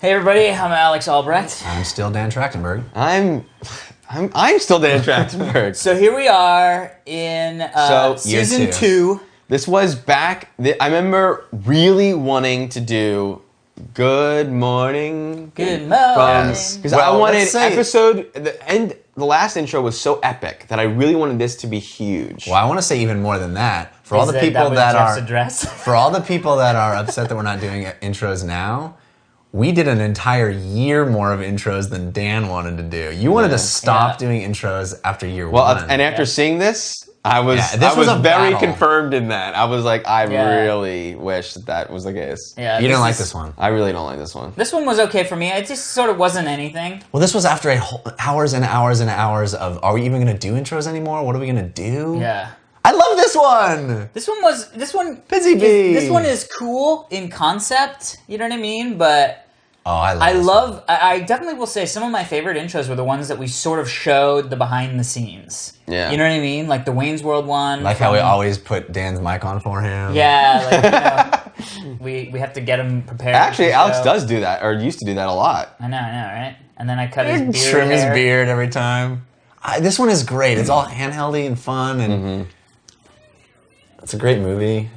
Hey everybody, I'm Alex Albrecht. I'm still Dan Trachtenberg. I'm still Dan Trachtenberg. So here we are in season 2. This was back. I remember really wanting to do Good Morning. Good morning. Because I wanted the last intro was so epic that I really wanted this to be huge. Well, I want to say even more than that. For all the people that are upset that we're not doing intros now, we did an entire year more of intros than Dan wanted to do. You wanted to stop doing intros after year 1. And after seeing this, I was very confirmed in that. I was like, I really wish that was the case. Yeah, you didn't like this one. I really don't like this one. This one was okay for me. It just sort of wasn't anything. Well, this was after hours and hours and hours of, are we even going to do intros anymore? What are we going to do? Yeah. I love this one! This one Busy Bee. This one is cool in concept, you know what I mean? But I definitely will say some of my favorite intros were the ones that we sort of showed the behind the scenes. Yeah. You know what I mean? Like the Wayne's World one. Like how we always put Dan's mic on for him. Yeah, like, we have to get him prepared. Actually, Alex does do that, or used to do that a lot. I know, right? And then I cut his beard. Trim his beard every time. This one is great. It's all handheldy and fun, and it's a great movie.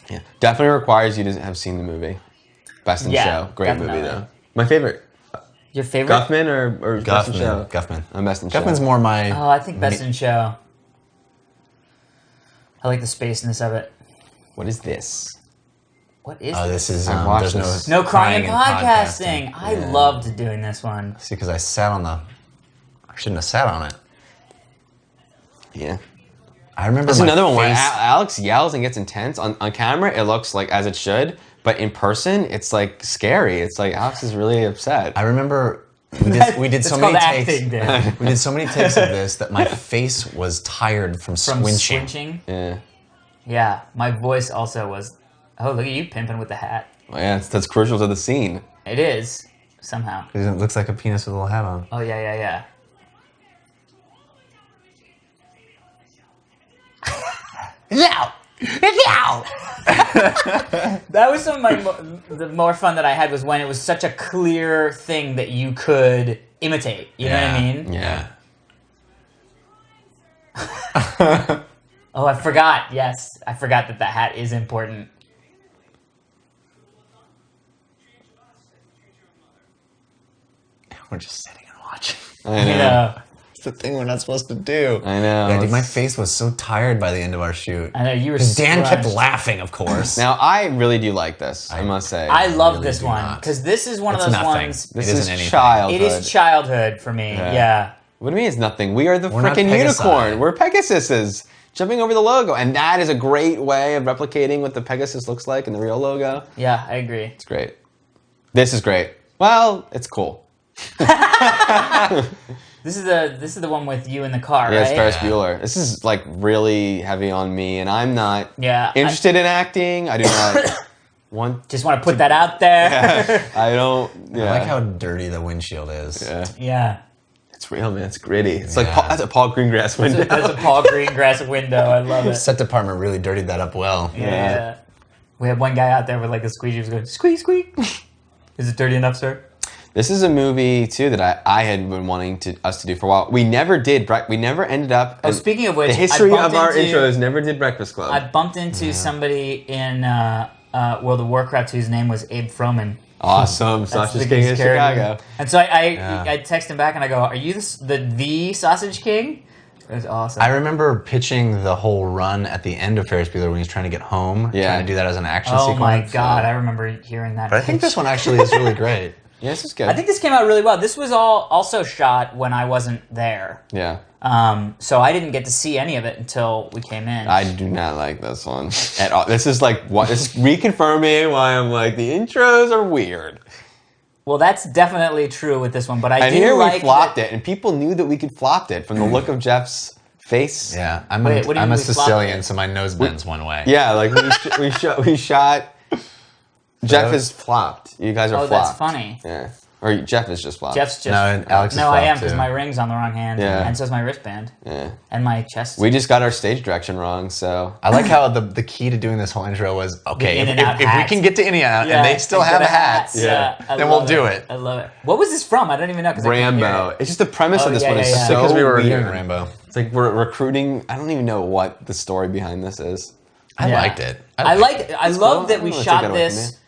Yeah, definitely requires you to have seen the movie. Best in Show. Great movie, though. My favorite. Your favorite? Guffman or Best in Show? Guffman. I'm Best in Show. Guffman's more my... Oh, I think Best in Show. I like the spaceness of it. What is this? What is this? Is there's no crying in podcasting. I loved doing this one. See, because I sat on the... I shouldn't have sat on it. Yeah. I remember There's another one where face... Alex yells and gets intense. On camera, it looks like as it should. But in person, it's like scary. It's like Alex is really upset. I remember we did so many takes. We did so many takes of this that my face was tired from swinching. Yeah. Yeah. My voice also was. Oh, look at you pimping with the hat. Well, yeah, that's crucial to the scene. It is somehow. Because it looks like a penis with a little hat on. Oh yeah. Now. That was some of the more fun that I had was when it was such a clear thing that you could imitate. You know what I mean? Yeah. Oh, I forgot. Yes, I forgot that the hat is important. We're just sitting and watching. I know. It's the thing we're not supposed to do. I know. Yeah, dude, my face was so tired by the end of our shoot. I know, you were Dan kept laughing, of course. Now, I really do like this, I must say. I love this one, because this is one of those ones... This is childhood. It is childhood for me, yeah. What do you mean it's nothing? We are the freaking unicorn. We're Pegasuses, jumping over the logo. And that is a great way of replicating what the Pegasus looks like in the real logo. Yeah, I agree. It's great. This is great. Well, it's cool. This is the one with you in the car, right? Yeah, it's Ferris Bueller. This is like really heavy on me, and I'm not interested in acting. I do not just want to put that out there. Yeah, I don't. Yeah. I like how dirty the windshield is. Yeah. It's real, man. It's gritty. It's like that's a Paul Greengrass window. That's a Paul Greengrass window. I love it. Set department really dirtied that up well. Yeah. We had one guy out there with like a squeegee. He was going, squeak, squeak. Is it dirty enough, sir? This is a movie too that I had been wanting us to do for a while. We never did. We never ended up. Oh, speaking of which, the history of our intros never did Breakfast Club. I bumped into somebody in World of Warcraft whose name was Abe Froman. Awesome, Sausage King in Chicago. And so I text him back and I go, "Are you the Sausage King?" It was awesome. I remember pitching the whole run at the end of Ferris Bueller when he's trying to get home. Trying to do that as an action sequence. Oh my god, I remember hearing that. But I think this one actually is really great. Yeah, this is good. I think this came out really well. This was also shot when I wasn't there. Yeah. So I didn't get to see any of it until we came in. I do not like this one at all. This is like this is reconfirming why I'm like the intros are weird. Well, that's definitely true with this one, but and here we flopped it, and people knew that we could flop it from the look of Jeff's face. Yeah, I'm a Sicilian, so my nose bends one way. Yeah, like we shot. Jeff is flopped. You guys are flopped. Oh, that's funny. Yeah. Or Jeff is just flopped. Jeff's just... No, and Alex is No, I flopped, am, because too. my ring's on the wrong hand. Yeah. And so's my wristband. Yeah. And my chest. We just got our stage direction wrong, so... I like how the key to doing this whole intro was, okay, if we can get to In-N-Out and they still have hats, then we'll do it. I love it. What was this from? I don't even know. Rambo. It's just the premise of this one is so because we were weird. doing Rambo. It's like we're recruiting... I don't even know what the story behind this is. I liked it. I love that we Take shot that away from this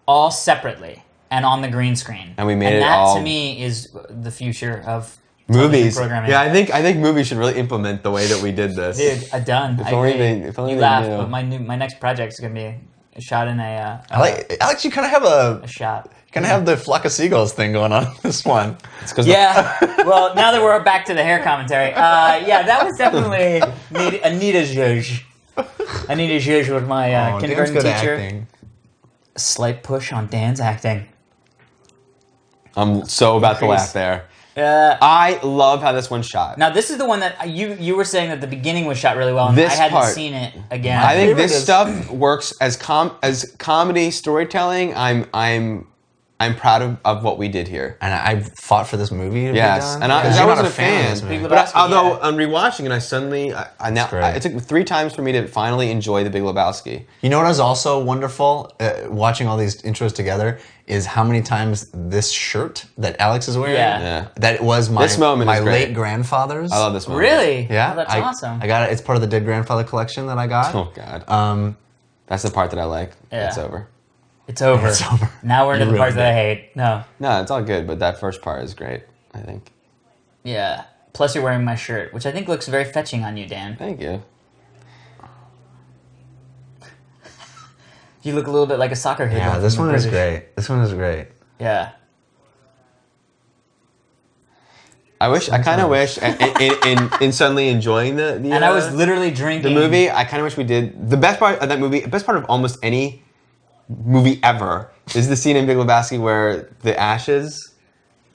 all separately and on the green screen. And we made it that, all... to me, is the future of movies. programming. Yeah, I think movies should really implement the way that we did this. Dude, I'm done. If only they laugh, knew. but my next project is gonna be shot in a Alex, you kind of have a shot. kind of have the flock of seagulls thing going on in this one. It's 'cause Well, now that we're back to the hair commentary, that was definitely Anita Zhuzh. Anita Zhuzh was my kindergarten teacher. Acting. A slight push on Dan's acting. I'm so about to laugh there. I love how this one's shot. Now, this is the one that you were saying that the beginning was shot really well, and This I hadn't part. seen it again. I think this stuff works as comedy storytelling. I'm proud of what we did here. And I fought for this movie to be Yes, done. and I You're wasn't not a fan. of this movie. Big But Lebowski, although yeah. on rewatching it, I suddenly it took 3 times for me to finally enjoy The Big Lebowski. You know what was also wonderful, watching all these intros together, is how many times this shirt that Alex is wearing, Yeah. that was my, This moment my is great. late grandfather's. I love this moment. Really? Yeah. Oh, that's awesome. I got it. It's part of the Dead Grandfather collection that I got. Oh God. That's the part that I like. Yeah. It's over. It's over. It's over. Now we're into You the parts ruined that I hate. No. No, it's all good, but that first part is great, I think. Yeah. Plus, you're wearing my shirt, which I think looks very fetching on you, Dan. Thank you. You look a little bit like a soccer hoodlum. Yeah, this from one is British. great. This one is great. Yeah. I kind of wish, in suddenly enjoying the And I was literally drinking. the movie, I kind of wish we did, the best part of that movie, the best part of almost any movie ever, is the scene in Big Lebowski where the ashes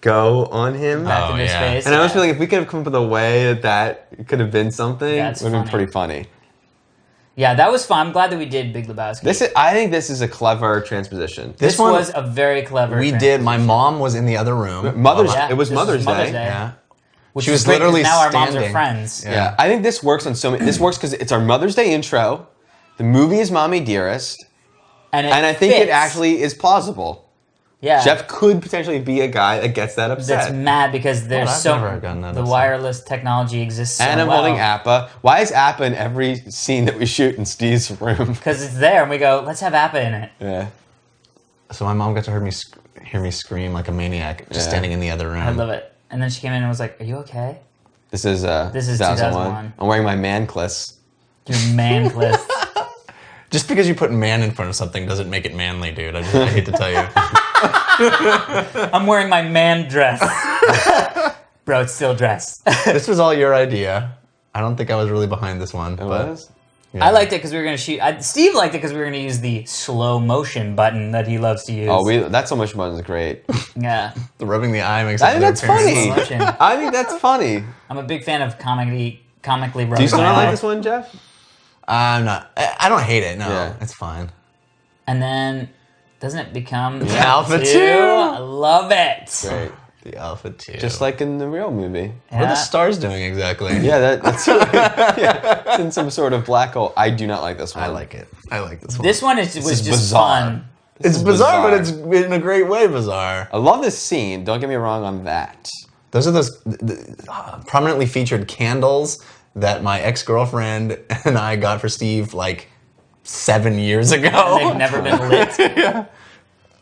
go on him. Back in Oh, his yeah. face. And I was feeling if we could have come up with a way that could have been something, That's it would have been funny. pretty funny. Yeah, that was fun. I'm glad that we did Big Lebowski. I think this is a clever transposition. This one- was a very clever. We did. My mom was in the other room. It was This Mother's was Day. Yeah. Which She is was great 'cause literally now our moms are standing. friends. Yeah, I think this works on so many. This works because it's our Mother's Day intro. The movie is Mommy Dearest, And I think it fits. actually is plausible. Yeah. Jeff could potentially be a guy that gets that upset. That's mad because there's I've so never gotten that the upset. wireless technology exists so and I'm well. holding Appa. Why is Appa in every scene that we shoot in Steve's room? Because it's there, and we go, let's have Appa in it. Yeah. So my mom got to hear me scream like a maniac just standing in the other room. I love it. And then she came in and was like, "Are you okay? This is 2001. I'm wearing my mancless. Your man cliff." Just because you put man in front of something doesn't make it manly, dude. I hate to tell you. I'm wearing my man dress. Bro, it's still dress. This was all your idea. I don't think I was really behind this one. It but was? yeah. I liked it because we were going to shoot. Steve liked it because we were going to use the slow motion button that he loves to use. Oh, that so much fun is great. Yeah. The rubbing the eye makes. I think that's funny. Slow motion. I think that's funny. I'm a big fan of comically rubbing Do you still my not eye. like this one, Jeff? I'm not. I don't hate it. No, Yeah. it's fine. And then, doesn't it become The Alpha 2? I love it. Great. The Alpha 2. Just like in the real movie. What are the stars doing exactly? Yeah, that's yeah, it's in some sort of black hole. I do not like this one. I like it. I like this one. This one was is just bizarre. fun. It's bizarre, but it's in a great way bizarre. I love this scene. Don't get me wrong on that. Those are those prominently featured candles that my ex-girlfriend and I got for Steve like 7 years ago. And they've never been lit. Yeah.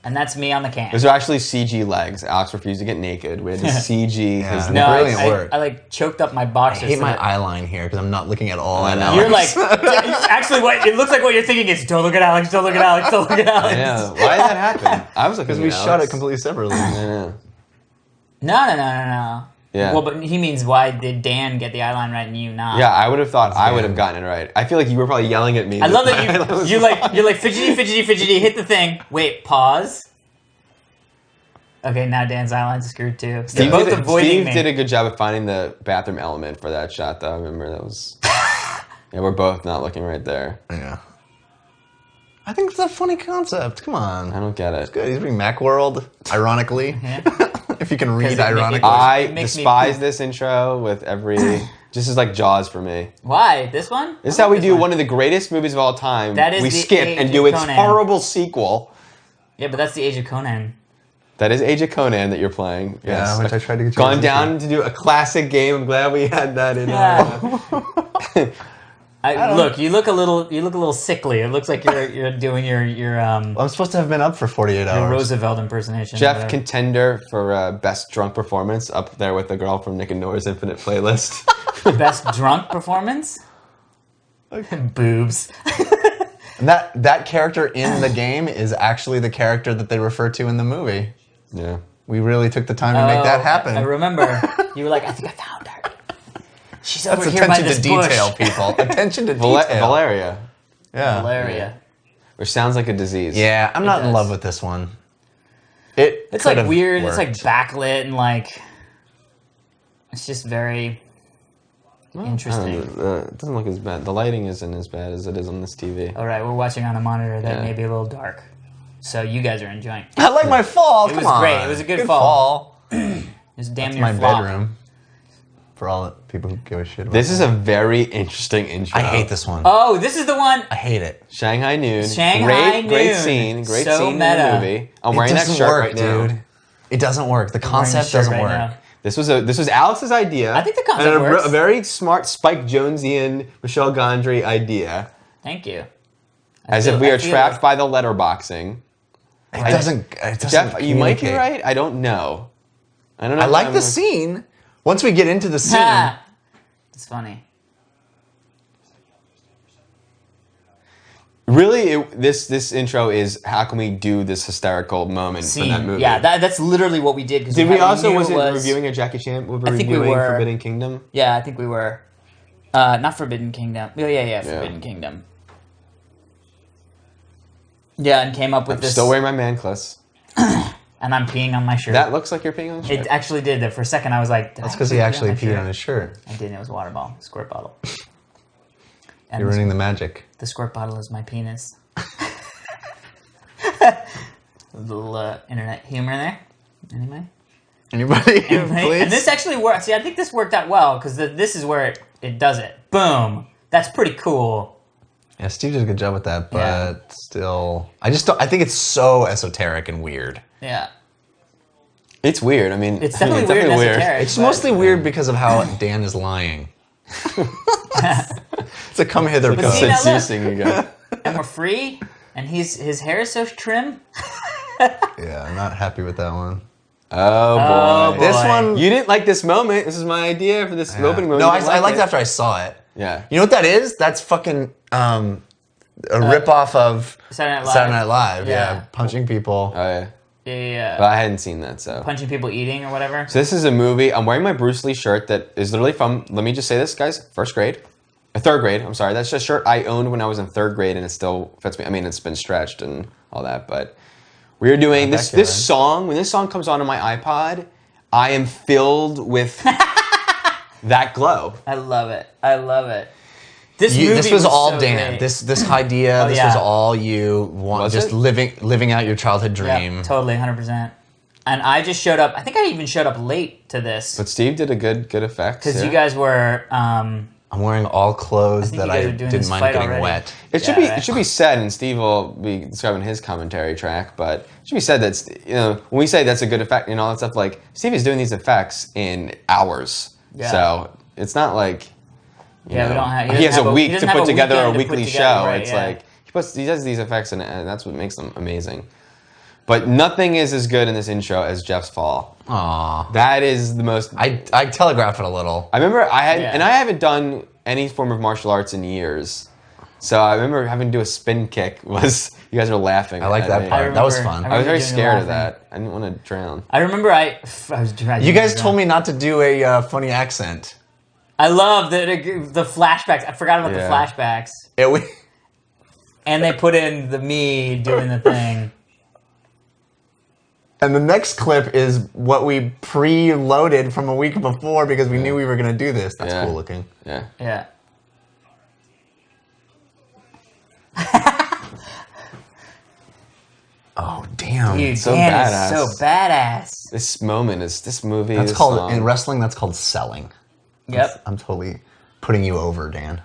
And that's me on the can. Those are actually CG legs. Alex refused to get naked. We had to CG his Yeah. No, Brilliant I work. like choked up my I boxers. hate so my that- eye line here because I'm not looking at all at know. You're Alex. like, actually, what it looks like what you're thinking is, don't look at Alex, don't look at Alex, don't look at Alex. Yeah. Why did that happen? I was looking because we at shot Alex. it completely separately. Yeah. No. Yeah. Well, but he means why did Dan get the eyeline right and you not? Yeah, I would have thought I would have gotten it right. I feel like you were probably yelling at me. I love that my eye was you're like fidgety, hit the thing. Wait, pause. Okay, now Dan's eyeline's screwed too. They're both avoiding Steve me. did a good job of finding the bathroom element for that shot, though. I remember that was. Yeah, we're both not looking right there. Yeah. I think it's a funny concept. Come on. I don't get it. Good. He's being Macworld, ironically. Yeah. If you can read it ironically. I makes me despise poop. this intro with every. Just as like Jaws for me. Why? This one? This is how we do one of the greatest movies of all time. That is we the skip Age and of do its Conan. horrible sequel. Yeah, but that's the Age of Conan. That is Age of Conan that you're playing. Yeah, which I tried to get you Gone guys down into. to do a classic game. I'm glad we had that in. Look, you look a little sickly. It looks like you're doing your I'm supposed to have been up for 48 hours. Roosevelt impersonation. Jeff, whatever. contender for best drunk performance, up there with the girl from Nick and Nora's Infinite Playlist. Best drunk performance? Boobs. And that character in the game is actually the character that they refer to in the movie. Yeah. We really took the time to make that happen. I remember. You were like, I think I found her. She's over That's here by attention this to detail, bush. people. Attention to detail. Valeria. Yeah. Valeria. Which sounds like a disease. Yeah, I'm not in does. love with this one. It's like weird. Worked. It's like backlit and like. It's just very interesting. It doesn't look as bad. The lighting isn't as bad as it is on this TV. All right, we're watching on a monitor that may be a little dark, so you guys are enjoying. I like my fall. It Come was on. great. It was a good fall. fall. It's damn It's near my flop. bedroom. For all the people who give a shit about This is a very interesting intro. I hate this one. Oh, this is the one. I hate it. Shanghai Noon. Shanghai Great Noon. scene. Great So scene meta. in the movie. I'm wearing it that doesn't shirt work, right now. dude. It doesn't work. The I'm wearing concept this shirt doesn't right work. now. This was Alex's idea. I think the concept and works. a very smart Spike Jonesian Michelle Gondry idea. Thank you. As if we are trapped by the letterboxing. It doesn't. Jeff, you might be communicate. right. I don't know. I don't know. I like the scene. Once we get into the scene, Ha! It's funny. Really, this intro is how can we do this hysterical moment from that movie? Yeah, that's literally what we did. Did we also was it reviewing a Jackie Chan? We were I think we reviewing were. Forbidden Kingdom. Yeah, I think we were. Not Forbidden Kingdom. Yeah, Forbidden Kingdom. Yeah, and came up with this. Still wearing my mancless. And I'm peeing on my shirt. That looks like you're peeing on the shirt. It actually did. That for a second, I was like, that's because he actually peed on his shirt. I didn't. It was a water bottle, squirt bottle. And You're ruining the magic. the squirt bottle is my penis. A little internet humor there. Anyway. Anybody? Please? And this actually works. See, I think this worked out well because this is where it does it. Boom. That's pretty cool. Yeah, Steve did a good job with that, but Yeah. still, I think it's so esoteric and weird. Yeah. It's weird. I mean, It's definitely weird and esoteric. It's mostly weird because of how Dan is lying. It's a come hither But pose. see, now look. seducing again. And we're free. And his hair is so trim. Yeah, I'm not happy with that one. Oh boy. This boy. one, You didn't like this moment. This is my idea for this opening moment. no, You didn't I liked it. it after I saw it. Yeah. You know what that is? That's fucking a ripoff of Saturday Night Live. Yeah, punching people. Oh yeah. Yeah. But I hadn't seen that, so. Punching people eating or whatever. So this is a movie. I'm wearing my Bruce Lee shirt that is literally from, let me just say this, guys, third grade, I'm sorry. That's just a shirt I owned when I was in third grade, and it still fits me. I mean, it's been stretched and all that, but we are doing this song. When this song comes on my iPod, I am filled with that glow. I love it. I love it. This movie This was all so Dan. great. This idea. This yeah. was all you. Was just it? living out your childhood dream. Yeah, totally, 100%. And I just showed up. I think I even showed up late to this But Steve did a good effect. because you guys were. I'm wearing all clothes think that you guys I are doing didn't this mind fight getting already. wet. It should Yeah, be right. it should be said, and Steve will be describing his commentary track. But it should be said that when we say that's a good effect and all that stuff, like Steve is doing these effects in hours. Yeah. So it's not like We don't have. he has a week he to doesn't have put together a weekend to put weekly together, show. right, It's yeah. like he does these effects, and that's what makes them amazing. But nothing is as good in this intro as Jeff's fall. Aww. That is the most. I telegraph it a little. I remember I Yeah. haven't done any form of martial arts in years. So I remember having to do a spin kick. You guys were laughing. I like at that me. part. That was fun. I was very doing the scared of laughing. that. I didn't want to drown. I remember I was dragging. You guys told me not to do a funny accent. I love the flashbacks. I forgot about Yeah. the flashbacks. And they put in me doing the thing. And the next clip is what we pre-loaded from a week before because we knew we were going to do this. That's Yeah. cool looking. Yeah. Yeah. Oh, damn. Damn. Dude, so Dan badass. is so badass. This moment is this movie. That's this called song. in wrestling. That's called selling. Yep. I'm totally putting you over, Dan.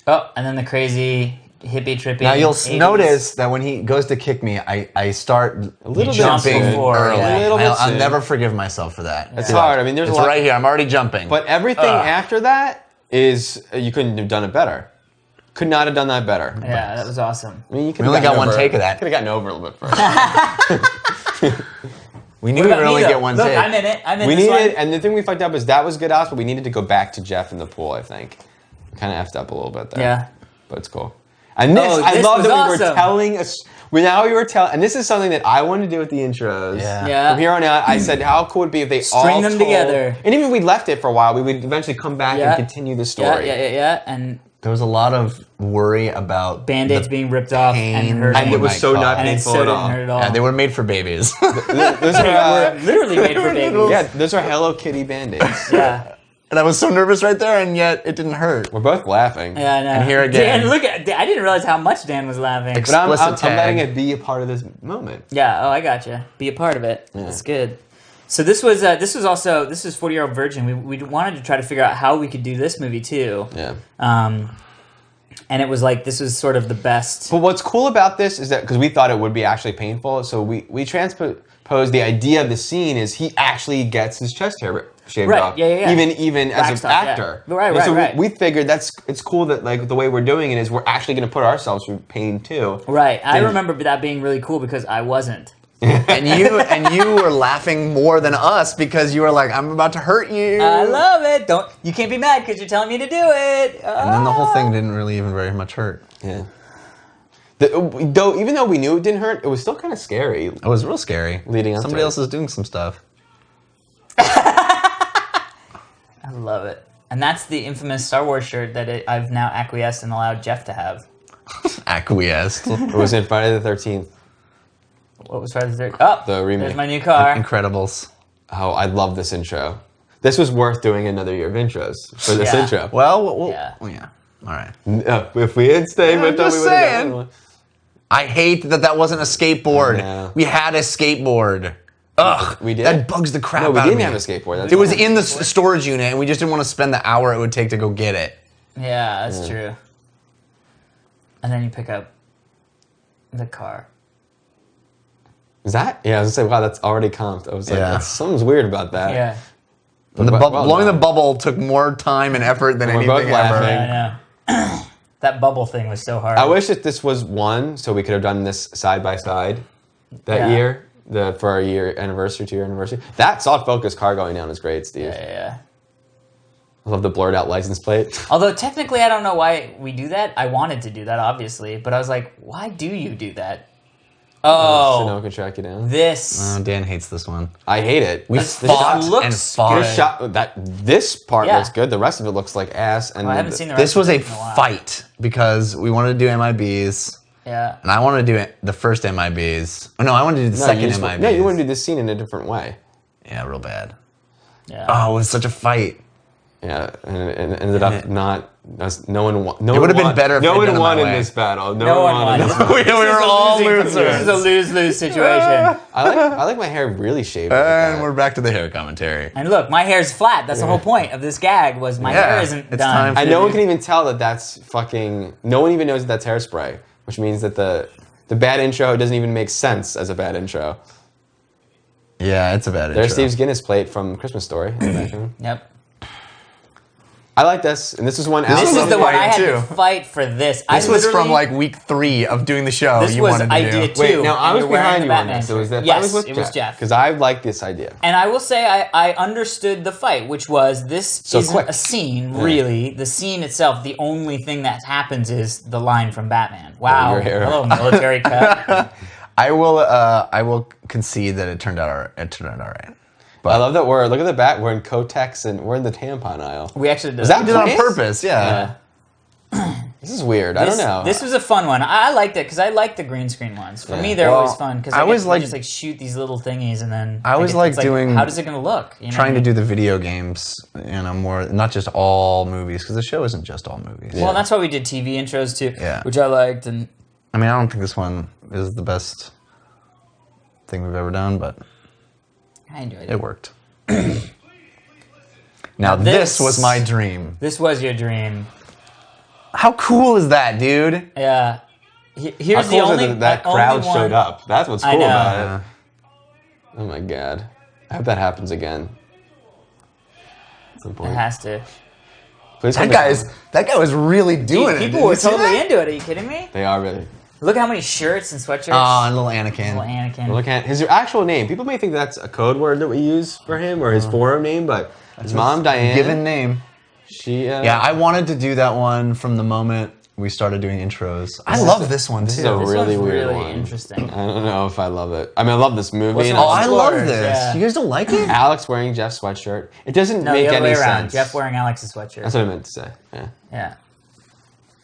Oh, and then the crazy hippie trippy. Now you'll 80s. notice that when he goes to kick me, I start A little bit jumping soon. early. Yeah. A little bit I'll soon. never forgive myself for that. It's hard. I mean, there's It's a lot. right here. I'm already jumping. But everything after that is you couldn't have done it better. Could not have done that better. Yeah, that was awesome. I mean, you could We only got one take of that. Could have gotten over a little bit first. we knew What we about would me, only though? get one Look, take. I'm in it. I'm in We this needed, one. and the thing we fucked up is that was good us, but we needed to go back to Jeff in the pool. I think kind of effed up a little bit there. Yeah. But it's cool. And this, Oh, I this love was that we were awesome. telling us. We were telling, and this is something that I wanted to do with the intros. Yeah. Yeah. From here on out, I said, how cool would it be if they all String them told- together. And even if we left it for a while, we would eventually come back Yeah. and continue the Yeah, story. yeah. And There was a lot of worry about Band-Aids the being ripped off pain and hurting. And it was might so not cause. And it painful so at didn't all. hurt at all. Yeah, they were made for babies. Those They are, were literally made for babies. yeah, those are Hello Kitty Band-Aids. Yeah. And I was so nervous right there, and yet it didn't hurt. We're both laughing. Yeah, I know. And here again. Dan, look at. I didn't realize how much Dan was laughing. But I'm Explicit tag. letting it be a part of this moment. Yeah. Oh, I got you. Be a part of it. That's good. So this was 40-Year-Old Virgin. We wanted to try to figure out how we could do this movie too. Yeah. And it was like this was sort of the best. But what's cool about this is that because we thought it would be actually painful, so we transposed the idea of the scene is he actually gets his chest hair shaved Right, off. yeah. Even as Wax an off, yeah. actor. Right, And so right. we figured it's cool that like the way we're doing it is we're actually going to put ourselves through pain too. Right. I And- remember that being really cool because I wasn't. and you were laughing more than us because you were like, "I'm about to hurt you." I love it. You can't be mad because you're telling me to do it. and then the whole thing didn't really even very much hurt. Yeah. Even though we knew it didn't hurt, it was still kind of scary. It was real scary. Leading up to Somebody it. else is doing some stuff. I love it. And that's the infamous Star Wars shirt that I've now acquiesced and allowed Jeff to have. Acquiesced. It was in Friday the 13th. What was Friday the 13th? Oh, The remake. there's my new car. Incredibles. Oh, I love this intro. This was worth doing another year of intros for this Yeah. intro. Well, Yeah. yeah. All right. If we had stayed with them, just we would have saying. done one. I hate that wasn't a skateboard. Yeah. We had a skateboard. Ugh, We did? that bugs the crap No, we out didn't of me. have a skateboard. That's It was fine. in the storage unit, and we just didn't want to spend the hour it would take to go get it. Yeah, that's true. And then you pick up the car. Is that? Yeah, I was gonna say, wow, that's already comped. I was like, Yeah. something's weird about that. Yeah. And the Well blowing the done. bubble took more time and effort than We're anything both laughing. ever. I know. That bubble thing was so hard. I wish that this was one, so we could have done this side by side that Yeah. year, for our 2-year anniversary. That soft focus car going down is great, Steve. Yeah. I love the blurred out license plate. Although technically, I don't know why we do that. I wanted to do that, obviously, but I was like, why do you do that? So no Oh, one can track you down. this. Oh, Dan hates this one. I hate it. We This fought looks and fought. This shot, this part Yeah. looks good. The rest of it looks like ass. And I haven't seen the rest This was of a it in while. fight because we wanted to do MIBs, Yeah. and I wanted to do the first MIBs. Oh, no, I wanted to do the second MIBs. No, you want to do this scene in a different way. Yeah, real bad. Yeah. Oh, it was such a fight. Yeah, and it ended up not. No one won. No It one would have been won. better if no they'd one done it won my in way. this battle. No one won. we were all This is a losers. lose-lose situation. I like my hair really shaved. Like And that. we're back to the hair commentary. And look, my hair's flat. That's the whole point of this gag was my Yeah, hair isn't it's done. time And no one can even tell that that's fucking. No one even knows that that's hairspray, which means that the bad intro doesn't even make sense as a bad intro. Yeah, it's a bad There's intro. Steve's Guinness plate from Christmas Story. in the background. Yep. I like this, and this is one. This was is a the one I fight, had to too. fight for this. This was from like week 3 of doing the show. This you was wanted to idea do. two. Wait, now I and was you're wearing behind the you on Batman this. So was that? Yes, it was Jeff. Because I like this idea. And I will say I understood the fight, which was this So isn't quick. a scene, really. The scene itself, the only thing that happens is the line from Batman. Wow. your hair. Hello, military cut. I will concede that it turned out all right. I love that look at the back. We're in Kotex and we're in the tampon aisle. We actually did Was that I did it on Nice. purpose, yeah. This is weird. I don't know. This was a fun one. I liked it because I like the green screen ones. For me, they're Well, always fun because I always like- just like shoot these little thingies and then I always it's like doing- How does it going to look? You know Trying what I to mean? do the video games, more, not just all movies, because the show isn't just all movies. Well, that's why we did TV intros too, Yeah. which I liked. And I mean, I don't think this one is the best thing we've ever done, but I enjoyed it. it worked. Now this was my dream. This was your dream. How cool is that, dude? Yeah. Here's How the cool only is it that only crowd one- showed up? That's what's I cool know. about it. Oh my god. I hope that happens again. At some It point. has to. Please That come guy was really doing Dude, it. people Did were you see totally that? into it. Are you kidding me? They are really. Look how many shirts and sweatshirts. Oh, and little Anakin. Little Anakin. Look at his actual name. People may think that's a code word that we use for him or his forum name, but his mom, Diane. Given name. She. Yeah, I wanted to do that one from the moment we started doing intros. I love this one This is too. a This really one's weird really one. interesting. I don't know if I love it. I mean, I love this movie. What's and wrong? Oh, I love Explorers, this. yeah. You guys don't like it? Alex wearing Jeff's sweatshirt. It doesn't No, make the other any way around. sense. Jeff wearing Alex's sweatshirt. That's what I meant to say. Yeah. Yeah.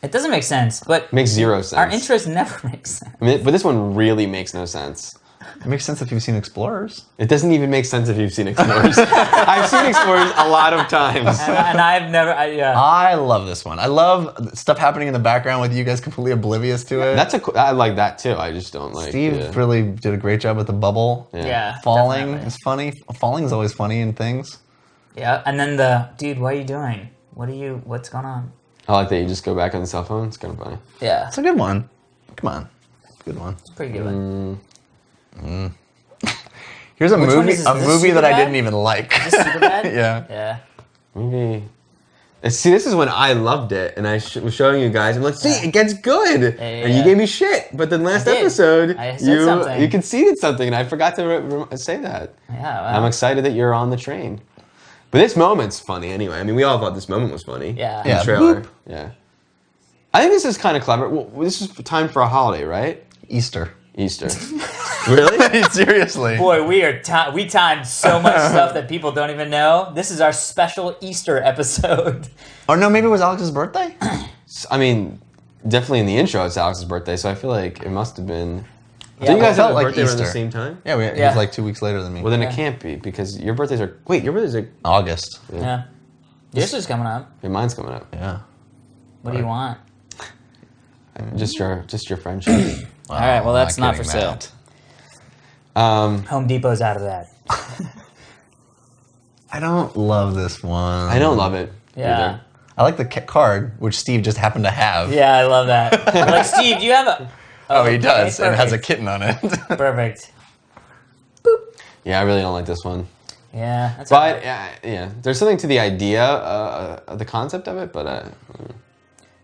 It doesn't make sense, but Makes zero sense. our intros never make sense. I mean, but this one really makes no sense. It makes sense if you've seen Explorers. It doesn't even make sense if you've seen Explorers. I've seen Explorers a lot of times. And I've never, yeah. I love this one. I love stuff happening in the background with you guys completely oblivious to it. I like that too. I just don't like. Steve really did a great job with the bubble. Yeah. Falling definitely. is funny. Falling is always funny in things. Yeah, and then dude, what are you doing? What's going on? I like that you just go back on the cell phone. It's kind of funny. Yeah, It's a good one. Come on. Good one. it's a pretty good one. Here's a Which one movie is this? Is this movie that I Superbad? didn't even like. Is this Superbad? Yeah. Yeah. Maybe. See, this is when I loved it, and I was showing you guys. I'm like, see, it gets good, and you yeah. gave me shit. But then last I did. episode, I said something. you conceded something, and I forgot to say that. Yeah, wow. I'm excited that you're on the train. But this moment's funny anyway. I mean, we all thought this moment was funny. Yeah. In the Yeah, trailer. boop. Yeah. I think this is kind of clever. Well, this is time for a holiday, right? Easter. Easter. Really? Seriously. Boy, we timed so much stuff that people don't even know. This is our special Easter episode. Or no, maybe it was Alex's birthday? I mean, definitely in the intro, it's Alex's birthday, so I feel like it must have been. Yeah, Did you guys well, have a like birthday around the Easter. same time? Yeah, he Yeah. was like 2 weeks later than me. Well, then Yeah. it can't be because your birthdays are. Wait, your birthdays are. August. Yeah. This is coming up. Yeah, mine's coming up. Yeah. What do you want? Just your friendship. All right, well, that's not for getting sale. that. Home Depot's out of that. I don't love this one. I don't love it. Yeah. Either. I like the card, which Steve just happened to have. Yeah, I love that. I'm like, Steve, do you have a... Oh, he does. okay, It has a perfect. kitten on it. Perfect. Yeah, I really don't like this one. Yeah, that's But okay. yeah, there's something to the idea, the concept of it. But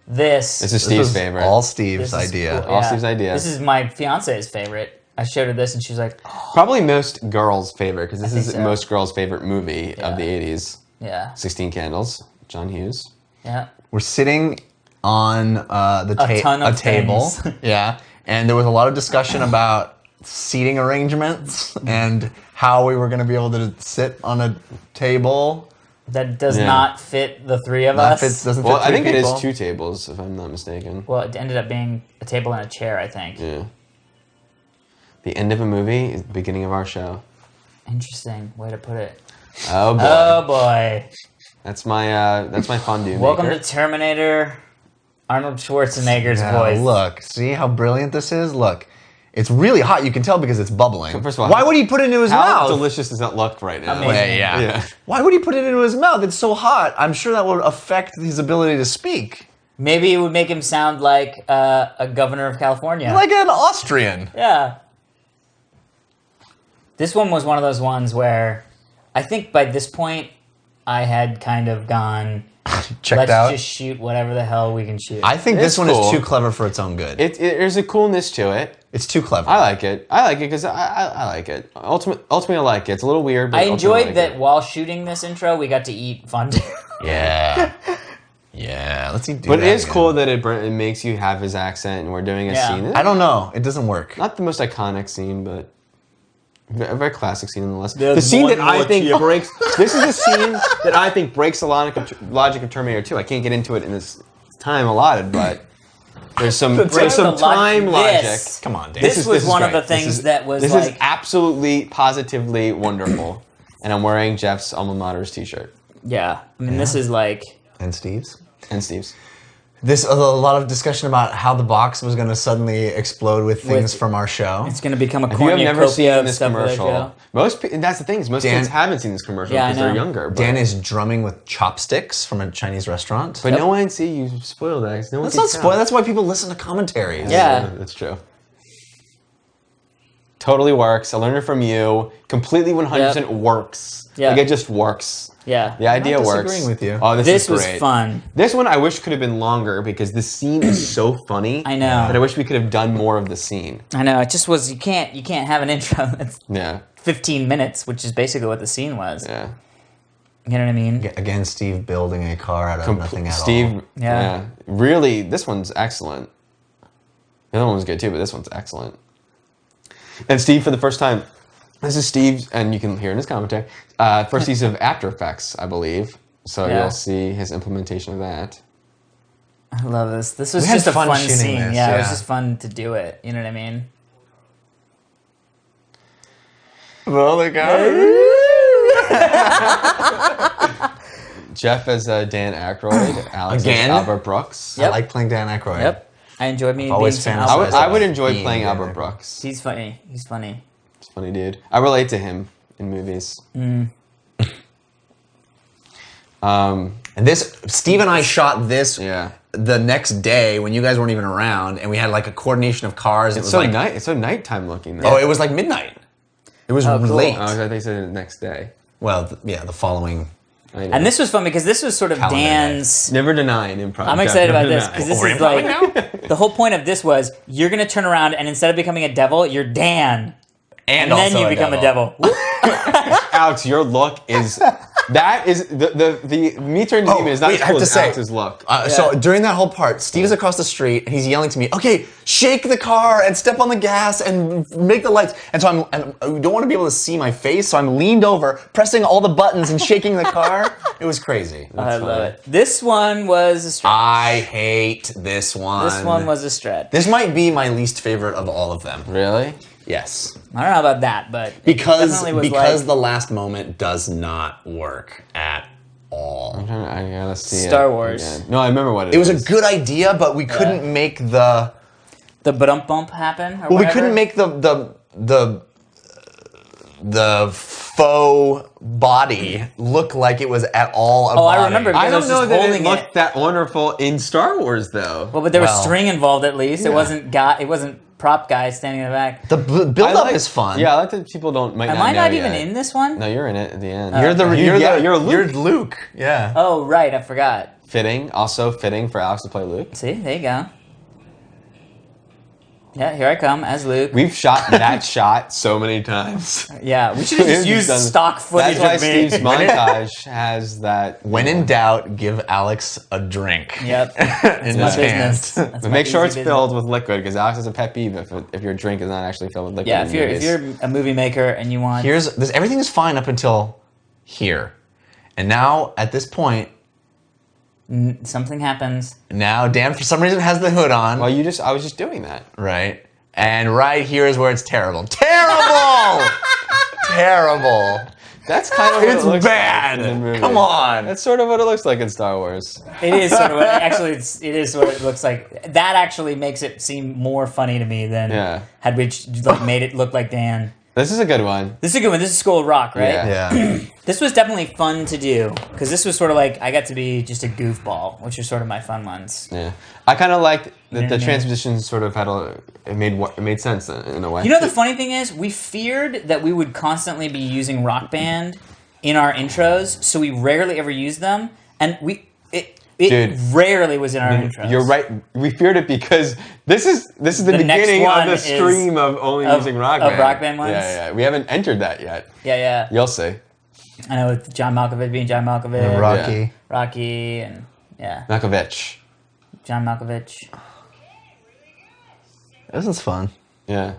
This this is This Steve's was favorite. all this Steve's is idea. cool. All Steve's idea. This is my fiance's favorite. I showed her this and she was like, oh, Probably most girls' favorite because this think is so. most girls' favorite movie of the '80s. yeah, 16 Candles, John Hughes. yeah. We're sitting on A ton of table. things. Yeah. And there was a lot of discussion about seating arrangements and how we were going to be able to sit on a table. That does Yeah. not fit the three of That us. doesn't Well, fit I three think people. it is 2 tables, if I'm not mistaken. Well, it ended up being a table and a chair, I think. Yeah. The end of a movie is the beginning of our show. Interesting way to put it. Oh boy, Oh boy! that's my fondue Welcome maker. to Terminator. Arnold Schwarzenegger's Yeah, voice. look, see how brilliant this is? Look, it's really hot. You can tell because it's bubbling. First of all, why would he put it into his How mouth? delicious does that look right now? Amazing. Yeah. Why would he put it into his mouth? It's so hot. I'm sure that would affect his ability to speak. Maybe it would make him sound like a governor of California. Like an Austrian. Yeah. This one was one of those ones where I think by this point I had kind of gone, Checked let's out. just shoot whatever the hell we can shoot. I think It's this one cool. is too clever for its own good. There's a coolness to it. It's too clever. I like it. I like it because I like it. Ultimately, I like it. It's a little weird, but I ultimately enjoyed I like that it. while shooting this intro, we got to eat fondue. Yeah. Yeah. Let's see. But it is cool that it makes you have his accent, and we're doing a Yeah. scene. I don't know. It doesn't work. Not the most iconic scene, but a very classic scene nonetheless. There's The scene one that I more think chip. breaks. This is a scene that I think breaks the logic of Terminator 2. I can't get into it in this time allotted, but there's some time logic. This. Come on, Dan. This was is one of great. the things This is- that was This like... is absolutely, positively wonderful. And I'm wearing Jeff's alma mater's t-shirt Yeah. I mean, this is like... And Steve's. and Steve's. a lot of discussion about how the box was going to suddenly explode with things from our show. It's going to become a If you have never seen this stuff commercial, that's the thing. Is most kids haven't seen this commercial because they're younger. But Dan is drumming with chopsticks from a Chinese restaurant. But no one see you spoil that. No one That's not spoil. That's why people listen to commentaries. Yeah. That's true. Totally works. I learned it from you. Completely 100% works. Yeah. Like it just works. Yeah. The idea works. I'm disagreeing with you. Oh, this is great. was fun. This one I wish could have been longer because the scene is so funny. I know. That I wish we could have done more of the scene. I know. It just was. You can't have an intro that's 15 minutes, which is basically what the scene was. Yeah. You know what I mean? Again, Steve building a car out of nothing at all. Steve, yeah. Really, this one's excellent. The other one was good too, but this one's excellent. And Steve, for the first time, this is Steve, and you can hear in his commentary, first use of After Effects, I believe. So you'll see his implementation of that. I love this. This was just a fun scene. It was just fun to do it. You know what I mean? Roller car. Jeff as Dan Aykroyd, Alex as Albert Brooks. I like playing Dan Aykroyd. Yep. I enjoyed me. I would enjoy playing Albert Brooks. He's funny. He's funny. He's a funny dude. I relate to him in movies. And this, Steve and I shot this the next day when you guys weren't even around, and we had like a coordination of cars. It's so nighttime looking though. Oh, it was like midnight. It was late. Oh, I thought they said the next day. Well, the following. And this was fun because this was sort of Dan's... Never deny an improv. I'm excited about this because this is like... The whole point of this was you're going to turn around and instead of becoming a devil, you're Dan. And then you become a devil. Alex, your look is... That is... The me turning demon is not as cool as Alex's look. So during that whole part, Steve is across the street and he's yelling to me, okay, shake the car and step on the gas and make the lights. And so I don't want to be able to see my face, so I'm leaned over, pressing all the buttons and shaking the car. It was crazy. I love it. This one was a stretch. I hate this one. This one was a stretch. This might be my least favorite of all of them. Really? Yes. I don't know about that, but because the last moment does not work at all. I gotta see Star Wars. Again. No, I remember what it was. A good idea, but we couldn't make the ba-dump bump happen. Well, we couldn't make the faux body look like it was at all a body. I remember. I don't know that it looked that wonderful in Star Wars, though. Well, but there was string involved at least. Yeah. It wasn't prop guy standing in the back. The build-up is fun. Yeah, I like that people might not know. Am I not even in this one? No, you're in it at the end. You're Luke. You're Luke. Yeah. Oh, right. I forgot. Also fitting for Alex to play Luke. See, there you go. Yeah, here I come as Luke. We've shot that shot so many times. Yeah, we should have just used stock footage That's of why me. Steve's montage has that. When in doubt, give Alex a drink. Yep. in my business. But make sure it's filled with liquid, because Alex has a pet peeve if your drink is not actually filled with liquid. Yeah, if you're a movie maker and you want... Everything is fine up until here. And now, at this point... Something happens. Now Dan, for some reason, has the hood on. Well, I was just doing that. Right. And right here is where it's terrible. Terrible! Terrible. That's kind of what it's it looks bad. Like in the movie. Come on. That's sort of what it looks like in Star Wars. It is sort of what it is what it looks like. That actually makes it seem more funny to me than had we made it look like Dan. This is a good one. This is a good one. This is School of Rock, right? Yeah. This was definitely fun to do because this was sort of like I got to be just a goofball, which are sort of my fun ones. Yeah, I kind of liked that the transpositions sort of it made sense in a way. You know, the funny thing is, we feared that we would constantly be using Rock Band in our intros, so we rarely ever used them, and it rarely was in our intros. You're right. We feared it because this is the beginning of the stream of only using Rock Band. Of Rock Band ones? Yeah. We haven't entered that yet. Yeah. You'll see. I know with John Malkovich being John Malkovich. And Rocky and Malkovich. John Malkovich. This is fun. Yeah.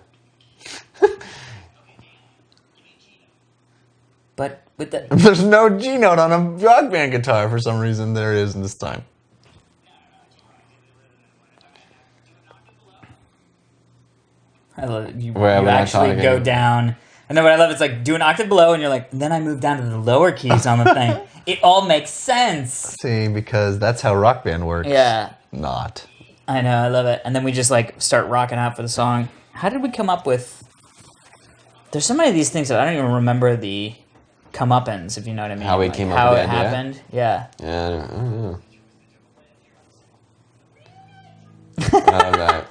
But with the... There's no G note on a Rock Band guitar for some reason. There is in this time. I love it. You actually go down And then what I love is like do an octave below, and you're like, and then I move down to the lower keys on the thing. It all makes sense. See, because that's how Rock Band works. Yeah. Not. I know, I love it. And then we just like start rocking out for the song. How did we come up with? There's so many of these things that I don't even remember the comeuppance, if you know what I mean. How we like came up how with the it idea? happened. Yeah. Yeah, I don't know. I love that.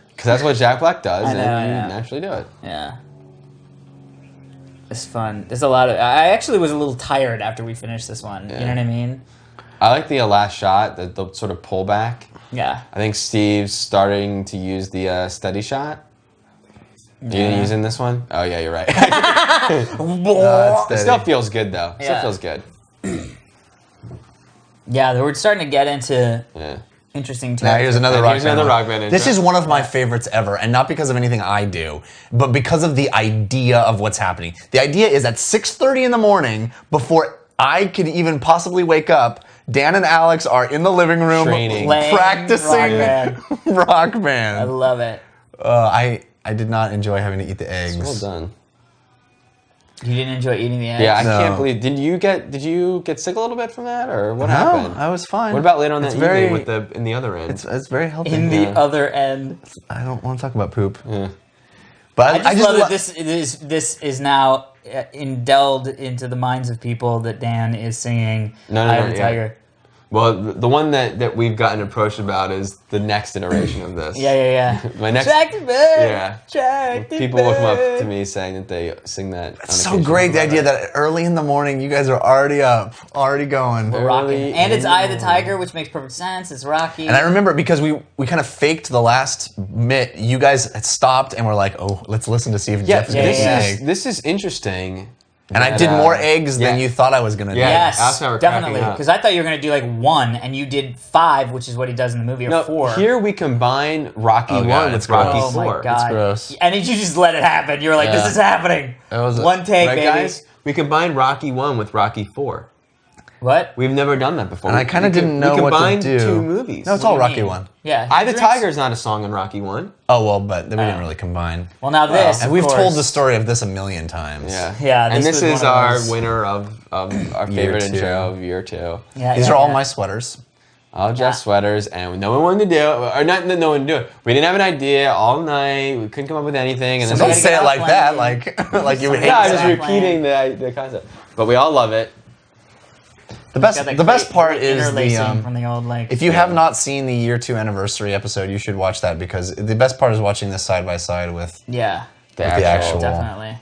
Because that's what Jack Black does, and you naturally do it. Yeah. It's fun. There's a lot of. I actually was a little tired after we finished this one. Yeah. You know what I mean? I like the last shot, the sort of pullback. Yeah. I think Steve's starting to use the steady shot. You didn't use it in this one? Oh, yeah, you're right. It still feels good, though. Still feels good. Yeah, we're starting to get into interesting territory. Now here's another Rock Band. Intro. This is one of my favorites ever, and not because of anything I do, but because of the idea of what's happening. The idea is at 6:30 in the morning, before I could even possibly wake up, Dan and Alex are in the living room practicing Rock Band. I love it. I did not enjoy having to eat the eggs. Well done. You didn't enjoy eating the eggs? Yeah, I can't believe. Did you get sick a little bit from that, or what happened? No, I was fine. What about later on that evening in the other end? It's very healthy. In the other end. I don't want to talk about poop. Yeah. But I just love that this is now indelled into the minds of people that Dan is singing Eye of the Tiger. Well, the one that we've gotten approached about is the next iteration of this. Yeah. My next, people will come up to me saying that they sing that. It's so great, the idea that early in the morning you guys are already up, already going. We're rocking. And it's Eye of the Tiger, which makes perfect sense. It's Rocky. And I remember because we kind of faked the last bit, you guys had stopped and were like, oh, let's listen to see if Jeff is going to sing. This is interesting. And I did more eggs than you thought I was going to do. Yes, definitely. Because I thought you were going to do like 1, and you did 5, which is what he does in the movie, or 4. Here we combine Rocky 1 with Rocky 4. Oh my God. It's gross. And you just let it happen. You were like, this is happening. One take, right, baby. Guys? We combine Rocky 1 with Rocky 4. What? We've never done that before. And I kind of didn't know what to do. 2 movies. No, it's all Rocky 1. Yeah. Eye of the Tiger is not a song in Rocky 1. Oh, well, but we didn't really combine. Well, now this, and we've told the story of this a million times. Yeah. And this is our winner of our favorite intro of year 2. Yeah, These are all my sweaters. All Jeff's sweaters, and no one wanted to do it. Or not no one to do it. We didn't have an idea all night. We couldn't come up with anything. And then don't say it like that, like you would hate I'm just repeating the concept. But we all love it. The best part is from the old, like, if you have not seen the year 2 anniversary episode, you should watch that because the best part is watching this side by side with the actual. Definitely.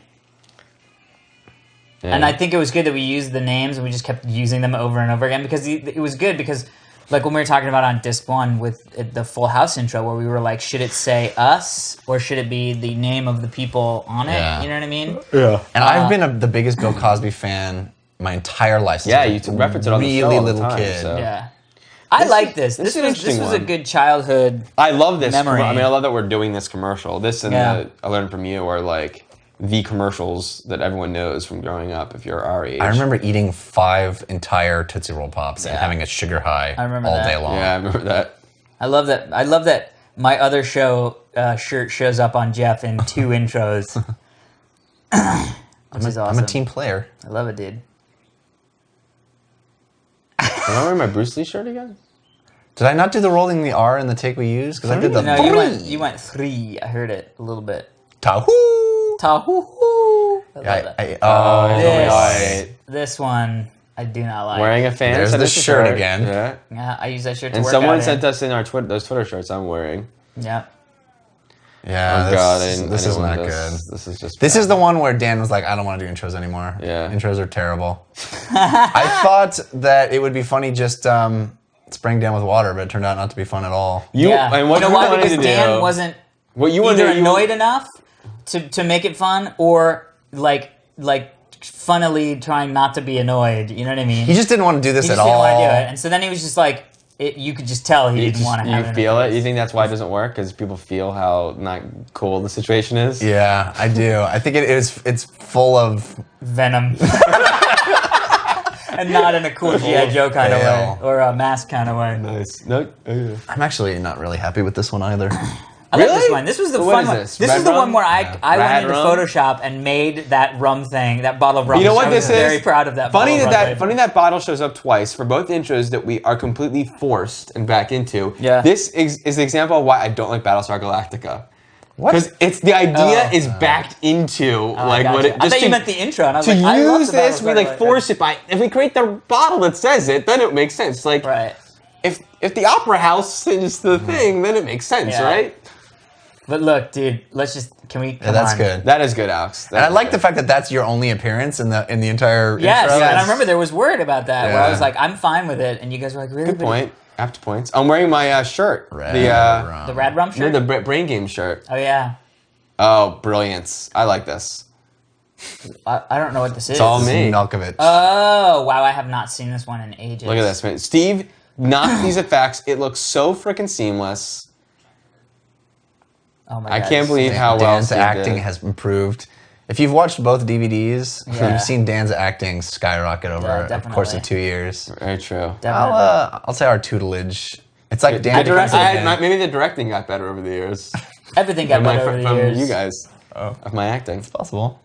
Yeah. And I think it was good that we used the names and we just kept using them over and over again because it was good because, like when we were talking about on disc 1 with the Full House intro, where we were like, should it say us or should it be the name of the people on it? Yeah. You know what I mean? Yeah. And I've been the biggest Bill Cosby fan my entire life. Yeah, you reference it on the show all the little time, kid. So. Yeah. I like this. This was a good childhood. I love this memory. I mean, I love that we're doing this commercial. This and I Learned From You are like the commercials that everyone knows from growing up if you're our age. I remember eating 5 entire Tootsie Roll Pops and having a sugar high all day long. Yeah, I remember that. I love that my other show shirt shows up on Jeff in 2 intros. Which is awesome. I'm a team player. I love it, dude. Am I wearing my Bruce Lee shirt again? Did I not do the rolling the R in the take we used? Because I did the you went 3. I heard it a little bit. Tahoo! Tahoo! I love this one I do not like. Wearing a fan. There's the shirt again. Yeah, I use that shirt to and work someone out sent us in our those Twitter shirts I'm wearing. Yeah. Yeah, oh God, this is not good. This is just. This is the one where Dan was like, "I don't want to do intros anymore. Yeah, intros are terrible." I thought that it would be funny just spraying Dan with water, but it turned out not to be fun at all. And what you know why? Because Dan wasn't either annoyed enough to make it fun, or like funnily trying not to be annoyed. You know what I mean? He just didn't want to do this at all. He just didn't want to do it, and so then he was just like. You could just tell he didn't want to have it. You feel it? You think that's why it doesn't work? Because people feel how not cool the situation is? Yeah, I do. I think it's full of... venom. And not in a cool G.I. Joe kind of way. Or a mask kind of way. Nice. No, I'm actually not really happy with this one either. I like this one. This was the fun one. This is the one where I went into Photoshop and made that rum thing, that bottle of rum. You know what this is? Very proud of that. Funny that bottle shows up twice for both intros that we are completely forced and back into. Yeah. This is the example of why I don't like Battlestar Galactica. Because it's the idea is backed into what it. I thought you meant the intro, and I was like, to use this, we like force it by. If we create the bottle that says it, then it makes sense. Like, if the opera house sings the thing, then it makes sense, right? But look, dude, can we? Yeah, that's good. That is good, Alex. And I like the fact that that's your only appearance in the entire intro. Yes, and I remember there was word about that where I was like, I'm fine with it, and you guys were like, really? Good point. After points. I'm wearing my shirt. The Rad Rum shirt? No, the Brain Game shirt. Oh, yeah. Oh, brilliance. I like this. I don't know what this is. It's all me. Malkovich. Oh, wow, I have not seen this one in ages. Look at this, man. Steve knocked these effects. It looks so freaking seamless. Oh, my God. I can't believe how well Dan's acting has improved. If you've watched both DVDs, you've seen Dan's acting skyrocket over the course of 2 years. Very true. I'll say our tutelage. It's like Dan. Maybe the directing got better over the years. Everything got better over the years. From you guys. Of my acting. It's possible.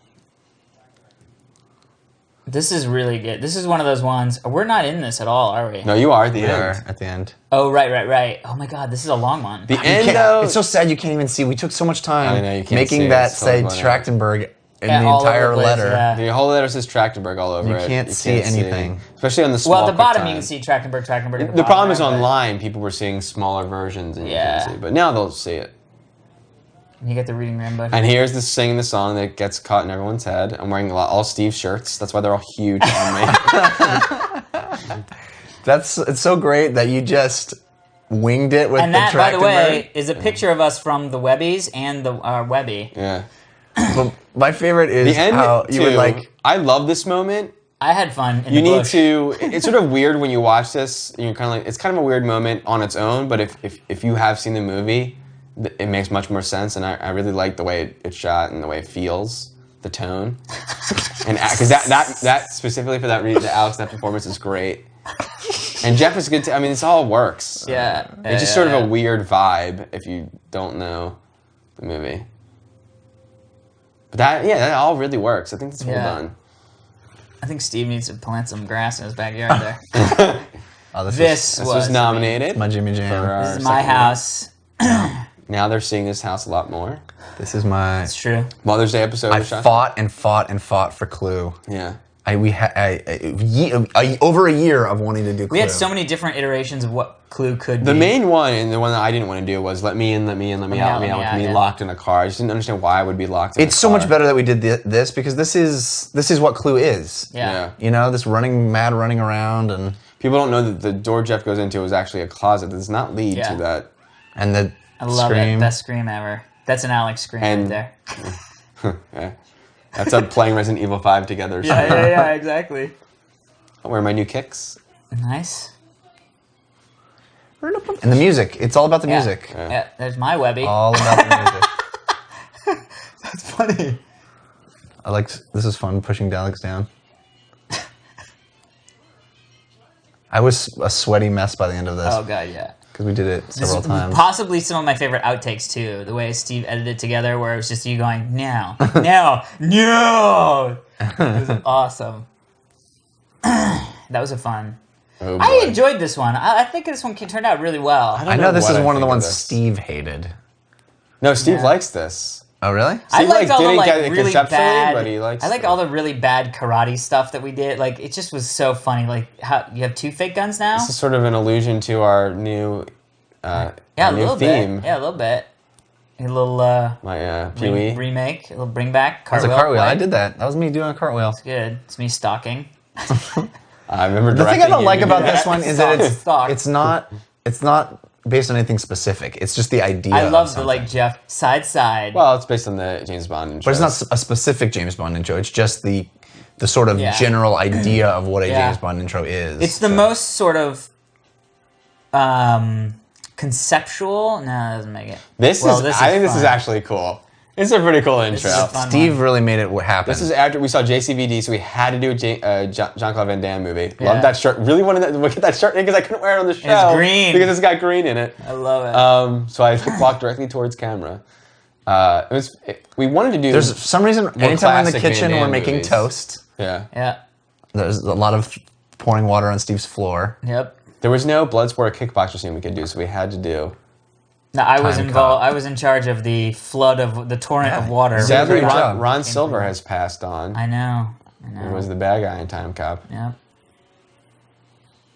This is really good. This is one of those ones. We're not in this at all, are we? No, you are at the end. Are at the end. Oh, right. Oh my God, this is a long one. The end, though. It's so sad you can't even see. We took so much time making that say Trachtenberg in the entire letter. The whole letter says Trachtenberg all over it. You can't see anything. Especially on the small. Well, at the bottom you can see Trachtenberg. The problem is online, people were seeing smaller versions and you couldn't see. But now they'll see it. You get the reading rainbow. And here's the singing the song that gets caught in everyone's head. I'm wearing all Steve shirts. That's why they're all huge on me. It's so great that you just winged it with and the that, Trachtenberg. by the way, is a picture of us from the Webbies and the Webby. Yeah. But my favorite is the end how you would like. I love this moment. I had fun. You need to. It's sort of weird when you watch this. You're kind of like, it's kind of a weird moment on its own. But if you have seen the movie, it makes much more sense. And I really like the way it's shot and the way it feels, the tone, and because that specifically for that reason, Alex, that performance is great. And Jeff is good too. I mean, this all works. Yeah. It's just sort of a weird vibe if you don't know the movie. But that all really works. I think that's well done. I think Steve needs to plant some grass in his backyard there. This was nominated. My Jimmy Jam. This is my house. Now they're seeing this house a lot more. This is my. It's true. Mother's Day episode. I fought for Clue. Yeah. Over a year of wanting to do Clue. We had so many different iterations of what Clue could be. The main one, and the one that I didn't want to do, was let me in, let me out, with me locked in a car. I just didn't understand why I would be locked in a car. It's so much better that we did this because this is what Clue is. Yeah. You know, this running around and... People don't know that the door Jeff goes into is actually a closet. That does not lead to that. And the I love scream. it. Best scream ever. That's an Alex scream right there. Yeah. That's us playing Resident Evil 5 together. So. Yeah, exactly. I'll wear my new kicks. Nice. And the music. It's all about the music. Yeah, there's my Webby. All about the music. That's funny. This is fun, pushing Alex down. I was a sweaty mess by the end of this. Oh, God, yeah. Because we did it several times. Possibly some of my favorite outtakes, too. The way Steve edited it together, where it was just you going, no. No! It was awesome. That was a fun. Oh, I enjoyed this one. I think this one turned out really well. I know this is one of the ones Steve hated. No, Steve likes this. Oh, really? I liked all the really bad. But he likes I like all the really bad karate stuff that we did. Like it just was so funny. Like how you have 2 fake guns now. This is sort of an allusion to our new, a little theme. Bit. Yeah, a little bit. A little my Pee-wee remake, a little bring back. Cartwheel. That's a cartwheel. I did that. That was me doing a cartwheel. It's good. It's me stalking. I remember. The thing I don't like about this one is that it's not based on anything specific. It's just the idea. I love the Jeff side. Well, it's based on the James Bond intro. But it's not a specific James Bond intro. It's just the sort of general idea of what a James Bond intro is. It's the most sort of conceptual. No, that doesn't make it. I think this is actually cool. It's a pretty cool intro. Steve really made it happen. This is after we saw JCVD, so we had to do a Jean-Claude Van Damme movie. Love that shirt. Really wanted to get that shirt because I couldn't wear it on the show. It's green. Because it's got green in it. I love it. So I walked directly towards camera. We wanted to do. There's for some reason, anytime we're in the classic kitchen, Van we're Damme making movies. toast. Yeah. There's a lot of pouring water on Steve's floor. Yep. There was no Bloodsport kickboxer scene we could do, so we had to do. No, I was Time involved. cop. I was in charge of the flood of the torrent of water. Sadly, great job. Ron Silver has passed on. I know. He was the bad guy in Time Cop. Yeah.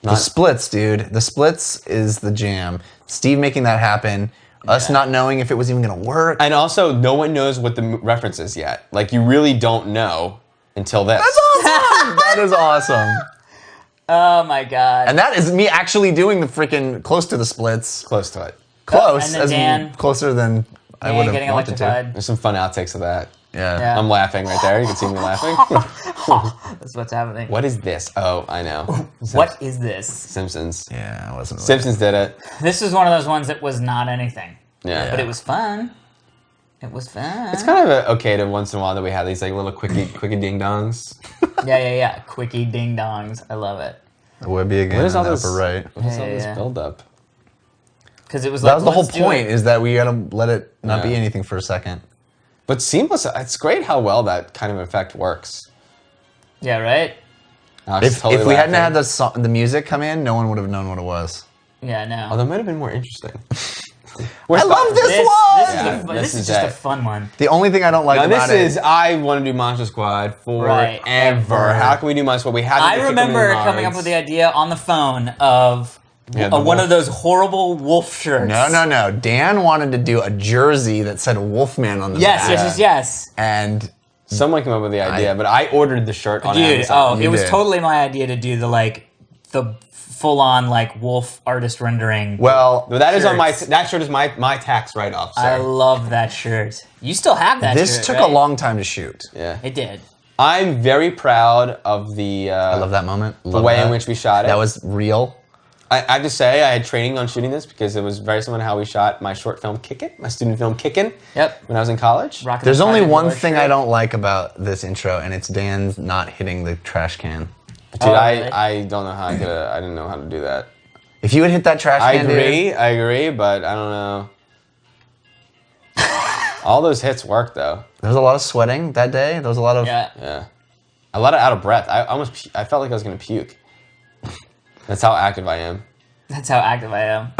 The splits, dude. The splits is the jam. Steve making that happen. Us not knowing if it was even going to work. And also, no one knows what the reference is yet. Like, you really don't know until this. That's awesome. That is awesome. Oh my god. And that is me actually doing the freaking close to the splits. Close to it. Close. and then as Dan- closer than I would getting have wanted to. electrified. There's some fun outtakes of that. Yeah. I'm laughing right there. You can see me laughing. That's what's happening. What is this? Oh, I know. What is this? Simpsons. Yeah, I wasn't really. Simpsons did it. This is one of those ones that was not anything, Yeah. but it was fun. It was fun. It's kind of okay to once in a while that we have these like little quickie ding dongs. Yeah. Quickie ding dongs. I love it. It would be again What is all in the this? upper right. What is all Yeah, this yeah. build up? Because it was That like was the whole let's do point, it. is that we gotta let it not be Yeah. anything for a second. But seamless. It's great how well that kind of effect works. Yeah, right. Alex is If totally we hadn't laughing. had the music come in, no one would have known what it was. Yeah, no. Oh, that might have been more interesting. I love this This one! is this is just a it. fun one. The only thing I don't like Now about this is it. I want to do Monster Squad forever. Right. How can we do Monster Squad? We had to I do remember Kickaman coming up Nards. with the idea on the phone of Yeah, the one wolf. of those horrible wolf shirts. No. Dan wanted to do a jersey that said Wolfman on the Yes, back. yes. And Someone came up with the idea, but I ordered the shirt on Dude, Amazon. it You was did. totally my idea to do the full-on wolf artist rendering. well, No, that is on my. shirts. That shirt is my tax write-off. I Sir. love that shirt. You still have that this shirt, took right? a long time to shoot. Yeah, It did. I'm very proud of the. I love that moment. The way in which we shot it. That was real. I have to say, I had training on shooting this because it was very similar to how we shot my short film Kickin', my student film Kickin', Yep. when I was in college. Rocking There's the only Friday one Door thing shirt. I don't like about this intro, and it's Dan's not hitting the trash can. Dude, Oh, really? I don't know how I could. I didn't know how to do that. If you would hit that trash I can, dude, agree, but I don't know. All those hits worked though. there was a lot of sweating that day. There was a lot of. Yeah. Yeah, a lot of out of breath. I felt like I was gonna puke. That's how active I am. That's how active I am.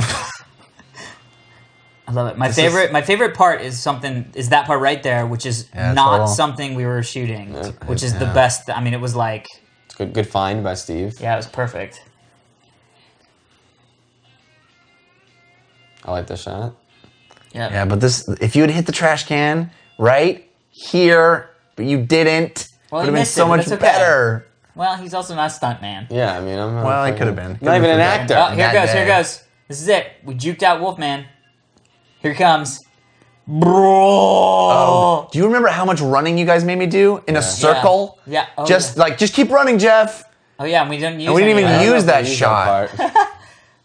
I love it. My favorite part is that part right there, which is Yeah, not total. something we were shooting, which is the best. I mean, it was like, It's good find by Steve. yeah, it was perfect. I like this shot. Yeah, but if you had hit the trash can right here, but you didn't, Well, would he have been missed so it, but much it's okay. better. Well, he's also not a stuntman. Yeah, I mean, I'm not. Well, he could have been. Not even an Could've actor. Oh, here That goes. day. Here goes. This is it. We juked out Wolfman. Here he comes. Bro. Do you remember how much running you guys made me do in a circle? Yeah. Oh, just yeah. just keep running, Jeff. Oh yeah, and we didn't use. And we didn't any even of I don't know use if that we used shot. part.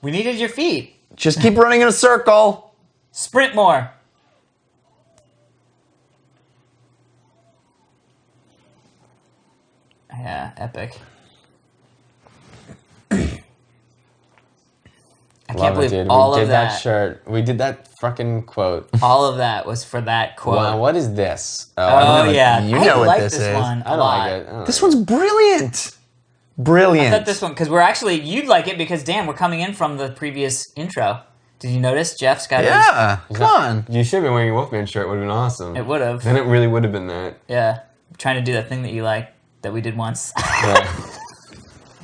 We needed your feet. Just keep running in a circle. Sprint more. Yeah, epic. I can't Love it, believe dude. all We of did that that. shirt. We did that fucking quote. All of that was for that quote. Wow, what is this? I Oh don't know. yeah, You I know what like this this is. one. I don't like it. I don't This like one's brilliant. Brilliant. I thought this one because we're actually you'd like it because Dan, we're coming in from the previous intro. Did you notice Jeff's got Yeah, come on. it. You should have been wearing a Wolfman shirt. Would have been awesome. It would have. Then it really would have been that. Yeah, trying to do that thing that you like that we did once. Yeah.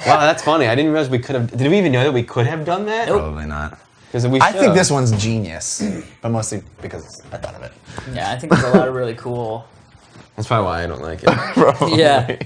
Wow, that's funny. I didn't realize we could have. Did we even know that we could have done that? Nope. Probably not. Because we. I think should've. this one's genius, but mostly because I thought of it. Yeah, I think there's a lot of really cool. That's probably why I don't like it. Probably. Yeah.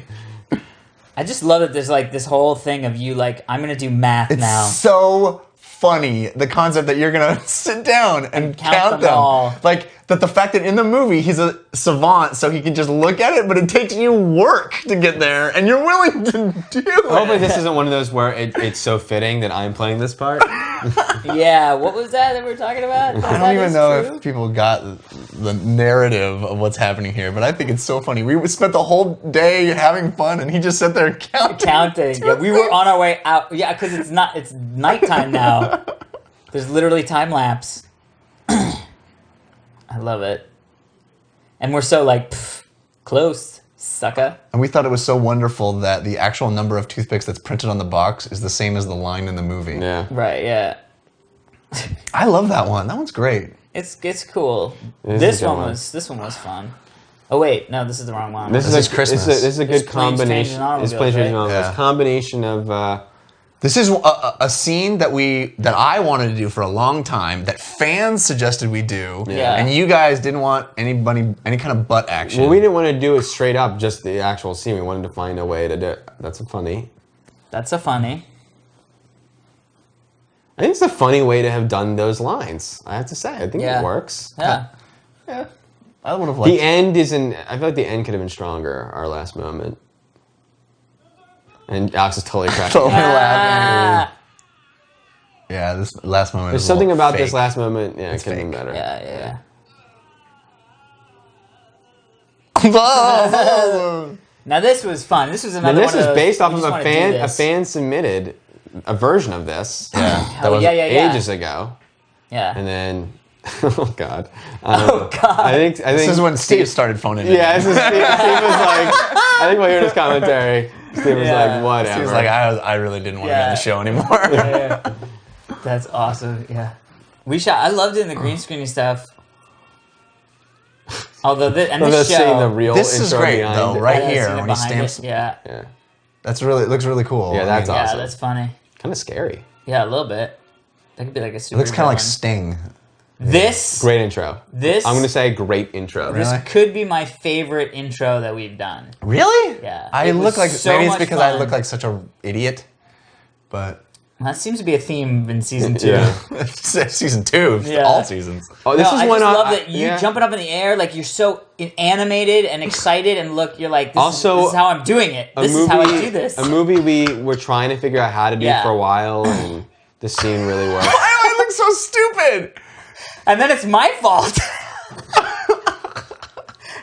I just love that there's like this whole thing of you like I'm gonna do math It's now. so funny, the concept that you're gonna sit down and count count them them. all. Like that the fact that in the movie he's a savant, so he can just look at it, but it takes you work to get there, and you're willing to do it. Hopefully this isn't one of those where it's so fitting that I'm playing this part. Yeah, what was that we were talking about? I don't even know if people got the narrative of what's happening here, but I think it's so funny. We spent the whole day having fun, and he just sat there counting. Yeah, we were on our way out. Yeah, because it's nighttime now. There's literally time lapse. I love it. And we're so like, close, sucker. And we thought it was so wonderful that the actual number of toothpicks that's printed on the box is the same as the line in the movie. Yeah. Right, yeah. I love that one. That one's great. It's cool. This one was fun. Oh wait, no, this is the wrong one. This is Christmas. This is a good It's Planes, Trains, and combination. It's Automobiles, Planes, Trains, and right? Automobiles. Yeah. Combination of... This is a scene that I wanted to do for a long time, that fans suggested we do, Yeah. and you guys didn't want any kind of butt action. Well, we didn't want to do it straight up, just the actual scene. We wanted to find a way to do it. That's funny. That's a funny. I think it's a funny way to have done those lines. I have to say, I think Yeah. it works. Yeah. Yeah, I would have liked. The end isn't. I feel like the end could have been stronger. Our last moment. And Alex is totally cracking. Totally laughing. Ah! Yeah, this last moment. There's was a something little about fake. this last moment. Yeah, it could have been fake. better. Yeah. Now this was fun. This was And another this one is of those, based off we of just a wanna do fan. A this. fan submitted a version of this. Yeah, that Oh, was yeah. Ages ago, Yeah. and then. Oh God. Oh God. I think. This is when Steve started phoning in. Yeah, this is Steve was like. I think we'll hear this commentary. Steve was Yeah. like, whatever. He was like, I really didn't want to be on Yeah. the show anymore. Yeah. That's awesome. Yeah. I loved doing the green screening stuff. Although this show, seeing the real This is intro great, behind though, it. right yeah, here seeing it when he behind stamps. it. Yeah. Yeah. It looks really cool. Yeah, that's Yeah, awesome. that's funny. Kind of scary. Yeah, a little bit. That could be like a It super. looks kind of like villain. Sting. This. Great intro. This. I'm gonna say great intro. This Really? could be my favorite intro that we've done. Really? Yeah. I It was look like so maybe it's much because I fun. look like such an idiot, but That seems to be a theme in season 2. Yeah. season 2, Yeah. all seasons. Oh, this No, is I when just I love that you yeah. jumping up in the air, like you're so animated and excited, and look, you're like, this, Also, this is how I'm doing it. This is how I do this. A movie we were trying to figure out how to do Yeah. for a while, and the scene really worked. Why do I look so stupid? And then it's my fault.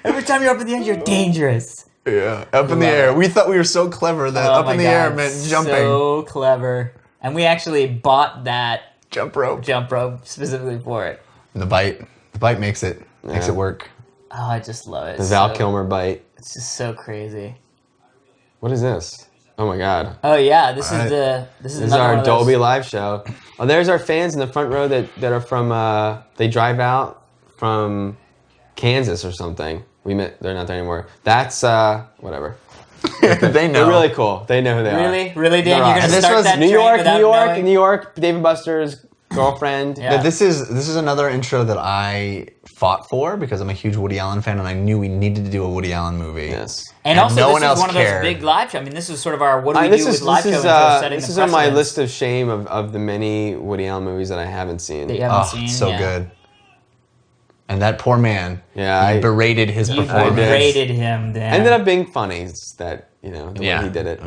Every time you're up in the end, you're dangerous. Yeah, up in the air. We thought we were so clever that Oh up my in the God, air meant jumping. So clever. And we actually bought that Jump rope. jump rope specifically for it. And the bite makes it work. Oh, I just love it. The Val Kilmer bite. It's just so crazy. What is this? Oh my God. Oh yeah, this Alright. is This is another one our of those- Dolby live show. Oh, there's our fans in the front row that are from. They drive out from Kansas or something. They're not there anymore. That's whatever. They know. They're really cool. They know who they are. Really, Dan? You're They're gonna awesome. this start was that New train York, without New York, knowing? New York. David Buster's girlfriend. Yeah. This is another intro that I fought for because I'm a huge Woody Allen fan and I knew we needed to do a Woody Allen movie. Yes. And And also, no this one is else one of cared. those big live shows. I mean, this is sort of our what do we This do with is live this show is intros, setting this the is on my precedence list of shame of the many Woody Allen movies that I haven't seen. that you haven't Oh, seen. so yeah. good. And that poor man. Yeah, he I- berated his You performance. rated him, Dan. Ended up being funny. It's that the way he did it.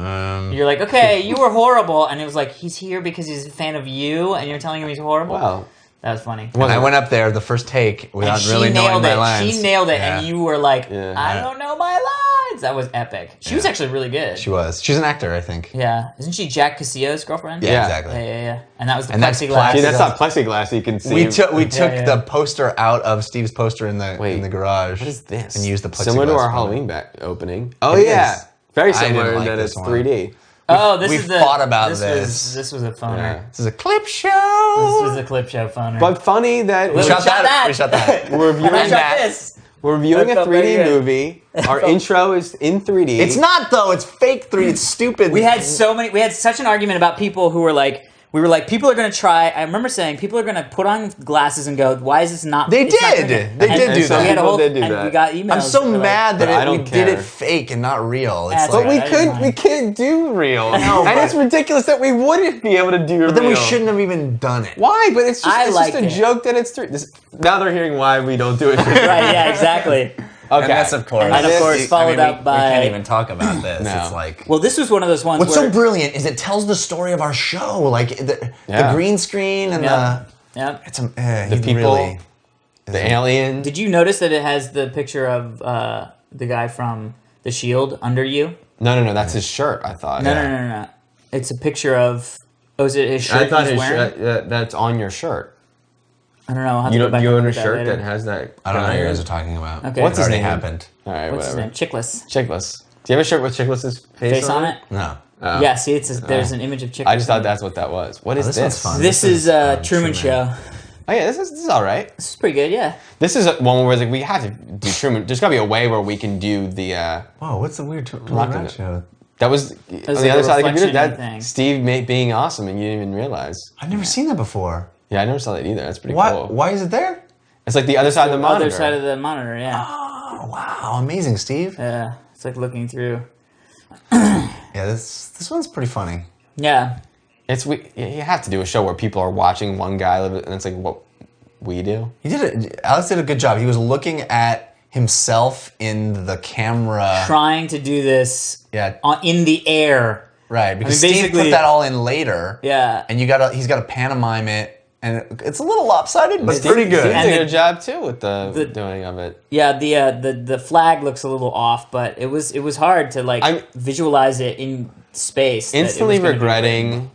You're like, okay, you were horrible, and it was like, he's here because he's a fan of you, and you're telling him he's horrible. Wow. That was funny. And I went up there the first take without And really knowing my it. lines. She nailed it, Yeah. and you were like, Yeah. I don't know my lines. That was epic. She was actually really good. She was. She's an actor, I think. Yeah, isn't she Jack Casillo's girlfriend? Yeah, Yeah. exactly. Yeah. And that was the And that's plexiglass. plastic. See, that's not plexiglass. You can see. We took yeah. the poster out of Steve's poster in the Wait, garage. What is this? And used the plexiglass. Similar to our for it. Halloween opening. Oh It yeah, is. very I didn't similar in like that this it's one. 3D. Oh, this we is the. fought about this. this. This was a phoner. Yeah. This is a clip show. This was a clip show phoner. But funny that We shot that. We shot that. we're and I reviewing shot that. this. We're reviewing That a felt very 3D good. movie. Our intro is in 3D. It's not though. It's fake 3. It's stupid. We had such an argument about people who were like, we were like, people are going to try. I remember saying, people are going to put on glasses and go, why is this not? They it's not did. working?" They did do So that. we had a whole, People did do and that. we got emails. I'm so that were mad But I that don't we did it care. fake and not real. It's That's like, But we I didn't mind. we can't do real. know, and but- it's ridiculous that we wouldn't be able to do real. but then we shouldn't have even done it. Why? But it's just, I it's liked just a it. joke that it's true. Now they're hearing why we don't do it. Right, yeah, exactly. Okay. And that's, of course, And then, of course, followed up by- We can't even talk about this. No. It's like... Well, this was one of those ones What's where... so brilliant is it tells the story of our show. Like, the green screen and Yeah. Yeah. It's The people, really... the alien. Did you notice that it has the picture of the guy from The Shield under you? No. That's his shirt. I thought. No. It's a picture of... Oh, is it his shirt I thought he's his wearing? shirt. That's on your shirt. I don't know. I'll have You to go don't. back You and own a look at shirt later. that has that. I don't know what you guys are talking about. Okay. What's It his already name? happened. All right, What's whatever. his name? Chickless. Chickless. Do you have a shirt with Chickless's face On it? No. Oh. Yeah, see, there's an image of Chickless. I just thought that's what that was. What is this one's this? fun. This is Truman Show. Oh yeah, this is all right. This is pretty good, yeah. This is one where it's like we have to do Truman. There's got to be a way where we can do the. Whoa, what's the weird Totally Rock Rad it. Show? That was on like the a other side of the computer. reflection That thing. Steve being awesome, and you didn't even realize. I've never seen that before. Yeah, I never saw that either. That's pretty Why? cool. Why is it there? It's like the other side of the monitor. Other side of the monitor, yeah. Oh, wow. Amazing, Steve. Yeah, it's like looking through. Yeah, this one's pretty funny. Yeah. You have to do a show where people are watching one guy live it, and it's like what we do. Alex did a good job. He was looking at himself in the camera. Trying to do this Yeah. in the air. Right, because I mean, Steve put basically- that all in later. Yeah. And he's got to pantomime it, and it's a little lopsided, but Steve- pretty good. Steve And did a the- good job too with the doing of it. Yeah, the flag looks a little off, but it was hard to visualize it in space. that it was Instantly gonna be regretting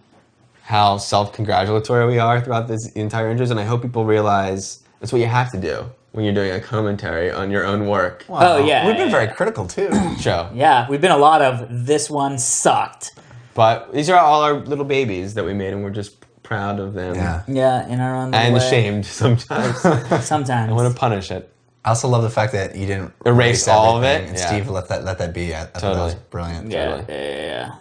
how self-congratulatory we are throughout this entire intros, and I hope people realize that's what you have to do when you're doing a commentary on your own work Wow. Oh, yeah, We've been yeah, very yeah. critical, too. show. Yeah, we've been a lot of this one sucked. But these are all our little babies that we made, and we're just proud of them. Yeah. Yeah, in our own little And way. ashamed sometimes. I Sometimes. want to punish it. I also love the fact that you didn't Erase all of everything, it? And Yeah. Steve let that be. I thought that was Totally. brilliant. Yeah, Totally. yeah.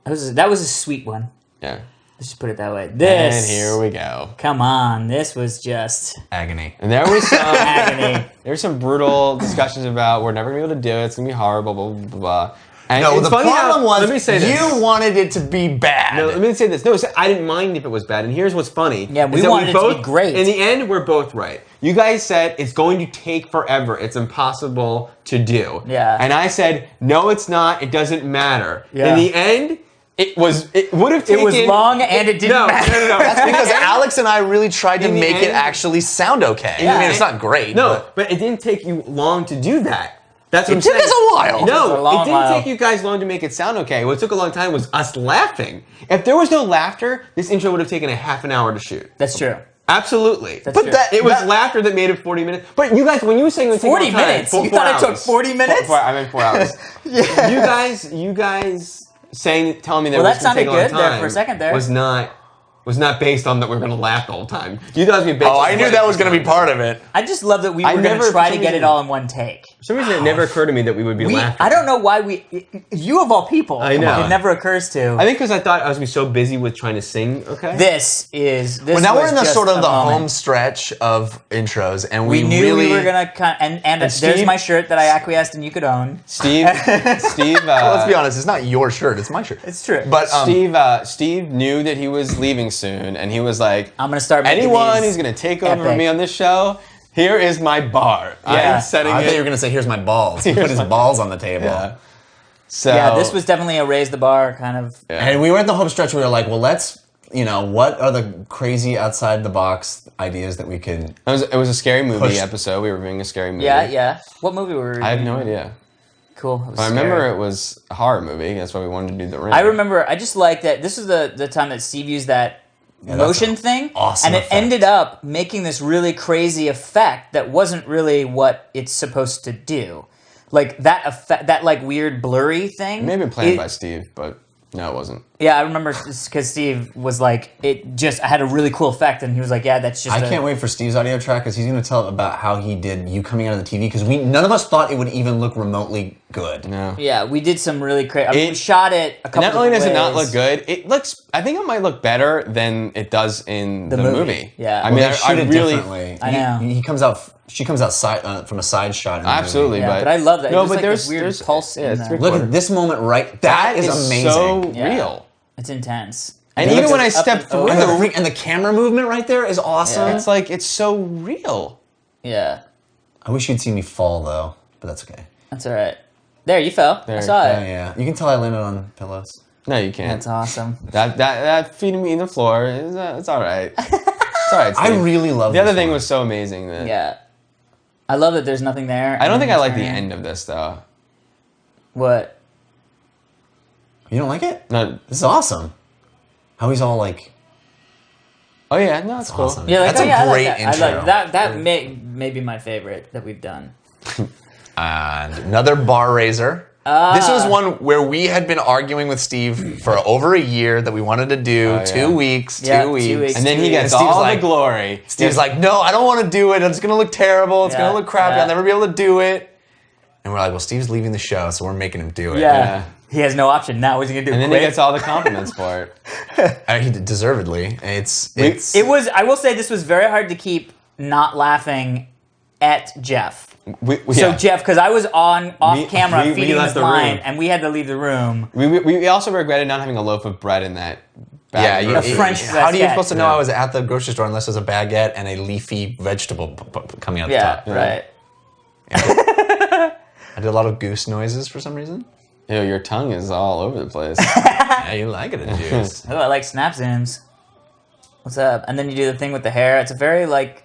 That was a sweet one. Yeah. Let's just put it that way. This. And here we go. Come on, this was just Agony. And there was some agony. there were some brutal discussions about we're never gonna be able to do it. It's gonna be horrible. Blah blah blah. And No, it's the funny problem how, was let me say this. you wanted it to be bad. No, let me say this. No, I didn't mind if it was bad. And here's what's funny. Yeah, we is that wanted it to be great. In the end, we're both right. You guys said it's going to take forever. It's impossible to do. Yeah. And I said, no, it's not. It doesn't matter. Yeah. In the end, it would have taken... It was long and it didn't matter. No. That's because Alex and I really tried to In the make it end- actually sound okay. Yeah. I mean, it's not great. No, but it didn't take you long to do that. That's what It I'm took saying. us a while. It was No, a long it didn't while. take you guys long to make it sound okay. What took a long time was us laughing. If there was no laughter, this intro would have taken a half an hour to shoot. That's true. Absolutely. That's But true. that- It was laughter that made it 40 minutes. But you guys, when you were saying it would take 40 a long time, minutes? You four thought it took hours. 40 minutes? I meant 4 hours. Yeah. You guys telling me that Well, it was that going to take sounded a long good there time for a second there. was not based on that we were going to laugh the whole time. You thought it was going to be based Oh, on I knew that was going to be part of it. I just love that we I were going never- to try for to some get it reason- all in one take. For some reason, it never occurred to me that we would be laughing. I don't know why you of all people, I know. it never occurs to. I think because I thought I was going to be so busy with trying to sing, okay? This Well, now we're was in the just sort of a the moment. home stretch of intros, and We knew really, we were gonna and there's Steve- my shirt that I acquiesced and you could own. Steve, Let's be honest, it's not your shirt; it's my shirt. It's true. But Steve knew that he was leaving soon, and he was like, I'm gonna start making anyone these who's going to take over epic. me on this show, here is my bar. Yeah. I'm setting I it. thought you were going to say, "Here's my balls." He put his balls on the table. Yeah. So, Yeah, this was definitely a raise the bar kind of. Yeah. And we were at the home stretch. We were like, "Well, let's, what are the crazy outside the box ideas that we can?" It was a scary movie Push. episode. We were reviewing a scary movie. Yeah. What movie were we? I have no idea. Cool. It was I remember scary. it was a horror movie. That's why we wanted to do The Ring. I remember. I just like that. This is the time that Steve used that that's motion an thing, awesome and it effect. ended up making this really crazy effect that wasn't really what it's supposed to do. Like that effect, that like weird blurry thing. It may have been planned it- by Steve, but No, it wasn't. Yeah, I remember because Steve was like, I had a really cool effect, and he was like, yeah, that's just. I can't wait for Steve's audio track because he's going to tell about how he did you coming out of the TV because none of us thought it would even look remotely good. No. Yeah, we did some really crazy. We shot it a couple. Not only does ways. it not look good, it looks. I think it might look better than it does in the movie. Yeah, I mean, I really. Differently. I know. He comes out. She comes out from a side shot. In the Absolutely, movie. Yeah, but I love that. No, There's but like there's this weird pulse. Yeah, in there. Look at this moment right. That is amazing. So Yeah. real. It's intense. And even when I step through, and the camera movement right there is awesome. Yeah. it's like it's so real. Yeah, I wish you'd see me fall though, but that's okay. that's all right. There, you fell. I There. saw it. Yeah. You can tell I landed on pillows. No, you can't. That's awesome. That feeding me in the floor is it's all right. It's all right. I Steve. really love The other this thing one. was so amazing that Yeah, I love that there's nothing there. I don't think I like the turn. end of this though. What? You don't like it? No. This is awesome. How he's all like. Oh yeah, no, it's cool. Awesome. Yeah, like, That's a I like great that. intro. I like that. That may be my favorite that we've done. And another bar raiser. This was one where we had been arguing with Steve for over a year that we wanted to do. Oh, yeah. 2 weeks, Yeah, 2 weeks. 2 weeks. And then he gets And Steve's all like- the glory. Steve's like, no, I don't want to do it. It's going to look terrible. It's Yeah, going to look crappy. yeah. I'll never be able to do it. And we're like, well, Steve's leaving the show, so we're making him do it. Yeah. He has no option now. What's he gonna do? And then quit? he gets all the compliments for it. He did deservedly. It's It was. I will say this was very hard to keep not laughing at Jeff. So Yeah. Jeff, because I was off We- camera we feeding left this the line, room. and we had to leave the room. We also regretted not having a loaf of bread in that bag. Yeah, of groceries. French how are you baguette. supposed to know Yeah. I was at the grocery store unless there's a baguette and a leafy vegetable coming out the Yeah, top? right. I did a lot of goose noises for some reason. Ew, your tongue is all over the place. Yeah, you like it, juice. Oh, I like snap zooms. What's up? And then you do the thing with the hair. It's very like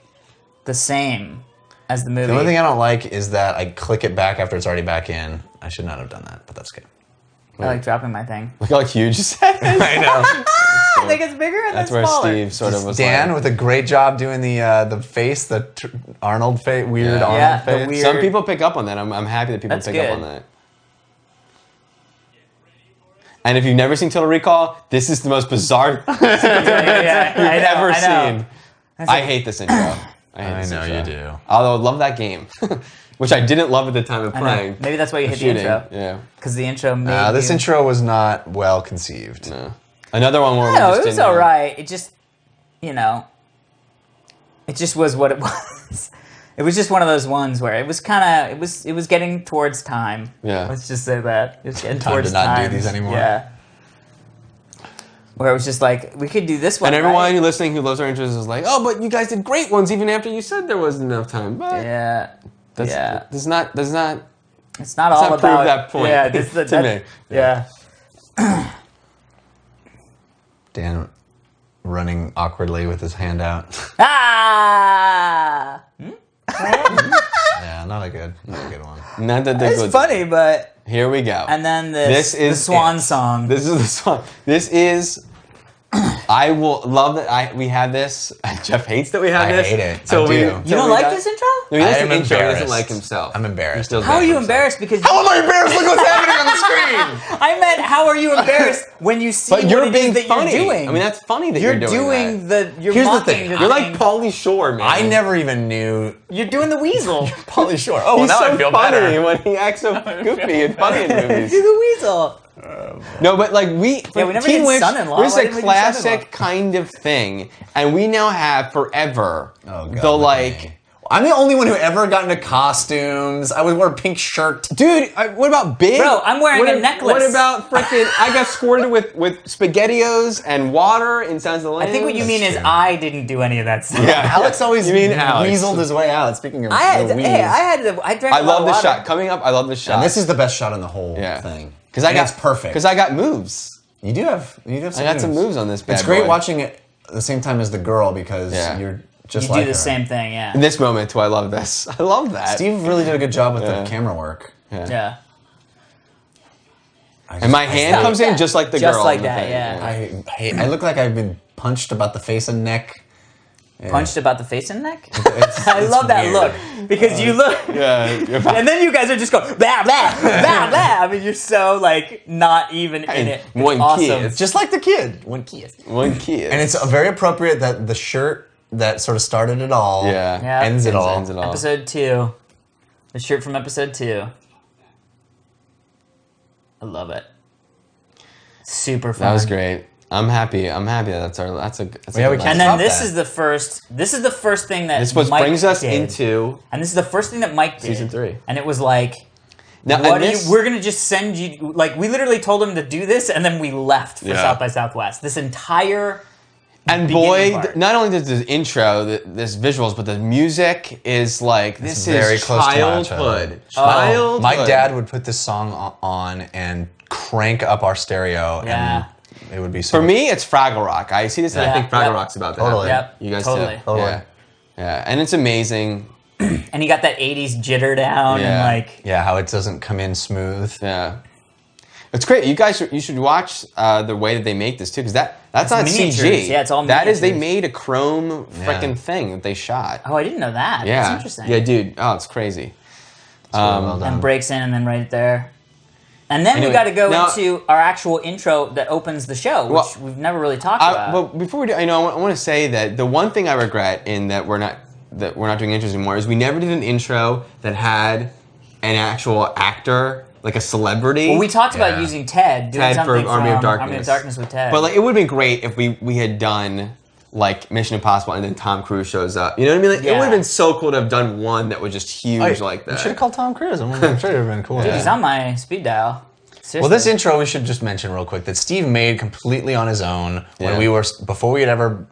the same as the movie. The only thing I don't like is that I click it back after it's already back in. I should not have done that, but that's okay. I like dropping my thing. Look how huge his head is. I know. I think it's bigger and That's then where smaller. Steve sort of was Dan like, with a great job doing the face, the Arnold face, weird Yeah. Arnold Yeah, the face. weird- Some people pick up on that. I'm happy that people That's pick good. up on that. And if you've never seen Total Recall, this is the most bizarre thing yeah, you've I know, ever I know. seen. I hate this intro. I hate I this know intro. you do. Although I love that game, which I didn't love at the time of I know. playing. Maybe that's why you hit the Shooting. intro. Yeah. Because the intro made This you... intro was not well conceived. No. Another one where we No, just it was didn't. alright. It just, you know, it just was what it was. It was just one of those ones where it was kind of, it was getting towards time. Yeah. Let's just say that. It was getting Time to towards not do time. these anymore. Yeah. Where it was just like, we could do this one, And everyone right? who listening who loves our intros is like, oh, but you guys did great ones even after you said there wasn't enough time. But Yeah. that's, Yeah. does not It's not Does all not about... prove that point Yeah, this is the, to me. Yeah. Dan running awkwardly with his hand out. Ah! Yeah, not a good one. not that It's good. funny, but... Here we go. And then This the is swan it. song. This is the song. This is. I will love that we have this. Jeff hates that we have I this. hate it. So I we. do. You don't like this intro? No, he likes I the am intro. He doesn't embarrassed. like himself. I'm embarrassed. He still How are does you himself. embarrassed? Because How am I embarrassed? Look what's happening on the screen. I meant, how are you embarrassed when you see But what you're it being is that funny. you're doing? I mean, that's funny that you're you're doing that. You're Here's the mocking thing. the You're like thing. Pauly Shore, man. I never even knew You're doing the weasel. Pauly Shore. Oh, He's now so I feel funny better. when he acts so goofy and funny in movies. You're the weasel. No, but like we we never Teen did Witch Son-in-Law. was Why a didn't we do Son-in-Law? classic kind of thing, and we now have forever Oh, God, the look at like. me. I'm the only one who ever got into costumes. I would wear a pink shirt. Dude, what about Big? Bro, I'm wearing what a necklace. What about frickin' I got squirted with SpaghettiOs and water in Sounds of the Land. I think what you mean is true. I didn't do any of that stuff. Yeah. Alex always You mean Alex. weaseled his way out. Speaking of I the wheeze. drank I a lot love of this water. shot. Coming up, I love this shot. and this is the best shot in the whole Yeah. thing. because I got it's perfect. Because I got moves. You do have I some got some moves on this bad It's great boy. watching it at the same time as the girl because Yeah. you're just You like do the her. same thing, yeah. In this moment, too, I love this. I love that. Steve really did a good job with Yeah. the camera work. Yeah. And my hand comes in just like the Just girl. like in the that, thing. yeah. I look like I've been punched about the face and neck punched about the face and neck. I love that look because you look, and then you guys are just going blah blah blah blah. I mean, you're so like not even in it. It's one awesome. kid. It's just like the kid. One kiss. One kid. And it's very appropriate that the shirt that sort of started it all ends it all. Episode 2. The shirt from episode 2. I love it. Super fun. That was great. I'm happy. That's a and then this is the first thing that Mike brings us did. into, and this is the first thing that Mike did. Season 3. And it was like, now, we're going to just send you, like, we literally told him to do this, and then we left for South by Southwest. This entire And boy, not only does this intro, this visuals, but the music is like, this is childhood. Childhood. My dad would put this song on and crank up our stereo, and it would be so For me, it's Fraggle Rock. I see this and I think Fraggle Rock's about that. Totally. Yep. You guys totally. too? Totally. Yeah, and it's amazing. And he got that 80s jitter down and like... Yeah, how it doesn't come in smooth. Yeah. It's great. You guys, you should watch the way that they make this too, because that's not CG. Yeah, it's all That miniatures. is, they made a chrome freaking thing that they shot. Oh, I didn't know that. Yeah. That's interesting. Yeah, dude. Oh, it's crazy. Well done. And breaks in and then right there. And then we got to go into our actual intro that opens the show, which we've never really talked about. But before we do, I want to say that the one thing I regret in that we're not doing intros anymore is we never did an intro that had an actual actor, like a celebrity. Well, we talked about using Ted. Doing Ted something for Army of Darkness. Army of Darkness with Ted. But like, it would have been great if we had done like Mission Impossible and then Tom Cruise shows up. You know what I mean? Like, it would have been so cool to have done one that was just huge like that. You should have called Tom Cruise. I'm sure it would have been cool. Dude, he's on my speed dial. Seriously. Well, this intro we should just mention real quick that Steve made completely on his own when we were before we had ever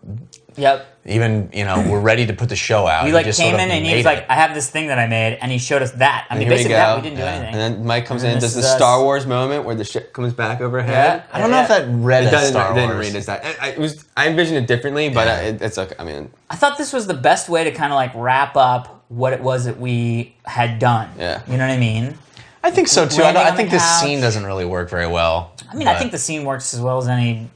even were ready to put the show out. We like came in and he was like, I have this thing that I made, and he showed us that. I mean, basically we didn't do anything. And then Mike comes in and does the Star Wars moment where the shit comes back overhead. I don't know if that read as Star Wars. It didn't read as that. I envisioned it differently, but it's okay. I mean, I thought this was the best way to kind of like wrap up what it was that we had done. Yeah. You know what I mean? I think so too. I think this scene doesn't really work very well. I mean, I think the scene works as well as any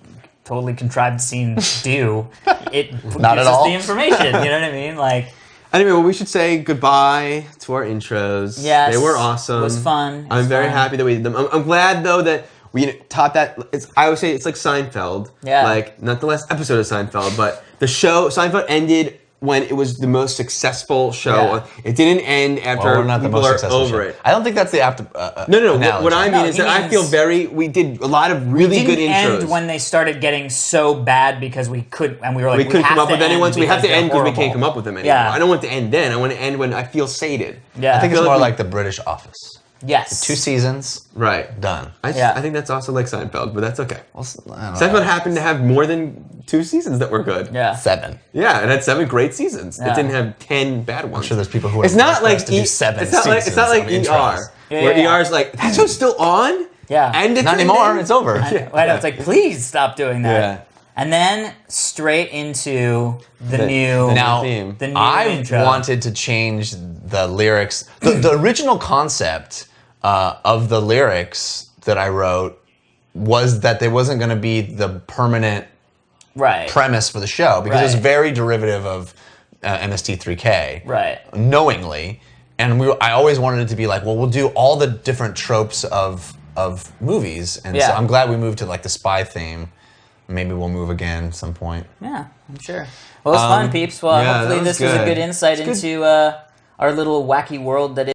totally contrived scene do. It gives us the information. You know what I mean? Like. Anyway, well, we should say goodbye to our intros. Yes, they were awesome. It was fun. I'm very happy that we did them. I'm glad though that we taught that. I always say it's like Seinfeld. Yeah. Like not the last episode of Seinfeld, but the show Seinfeld ended when it was the most successful show. Yeah. It didn't end after people are over it. I don't think that's the No. What I mean is that I feel we did a lot of really good intros. We didn't end when they started getting so bad because we couldn't couldn't come up with anyone, so we have to end because we can't come up with them anymore. Yeah. I don't want to end then. I want to end when I feel sated. Yeah. I think it's more like the British Office. Yes. 2 seasons. Right. Done. I think that's also like Seinfeld, but that's okay. Well, Seinfeld happened to have more than 2 seasons that were good. Yeah. 7. Yeah, it had 7 great seasons. Yeah. It didn't have 10 bad ones. I'm sure there's people who are to do 7 It's not like ER, where ER's like, that show's still on? Yeah. And it's not anymore. It's over. I know. It's like, please stop doing that. Yeah. And then straight into the new theme. The new I intro. wanted to change the lyrics. The original concept of the lyrics that I wrote was that there wasn't going to be the permanent premise for the show because it was very derivative of MST3K, knowingly. And I always wanted it to be like, well, we'll do all the different tropes of movies, and so I'm glad we moved to like the spy theme. Maybe we'll move again at some point. Yeah, I'm sure. Well, it was fun, peeps. Well, hopefully this was a good insight into our little wacky world that is.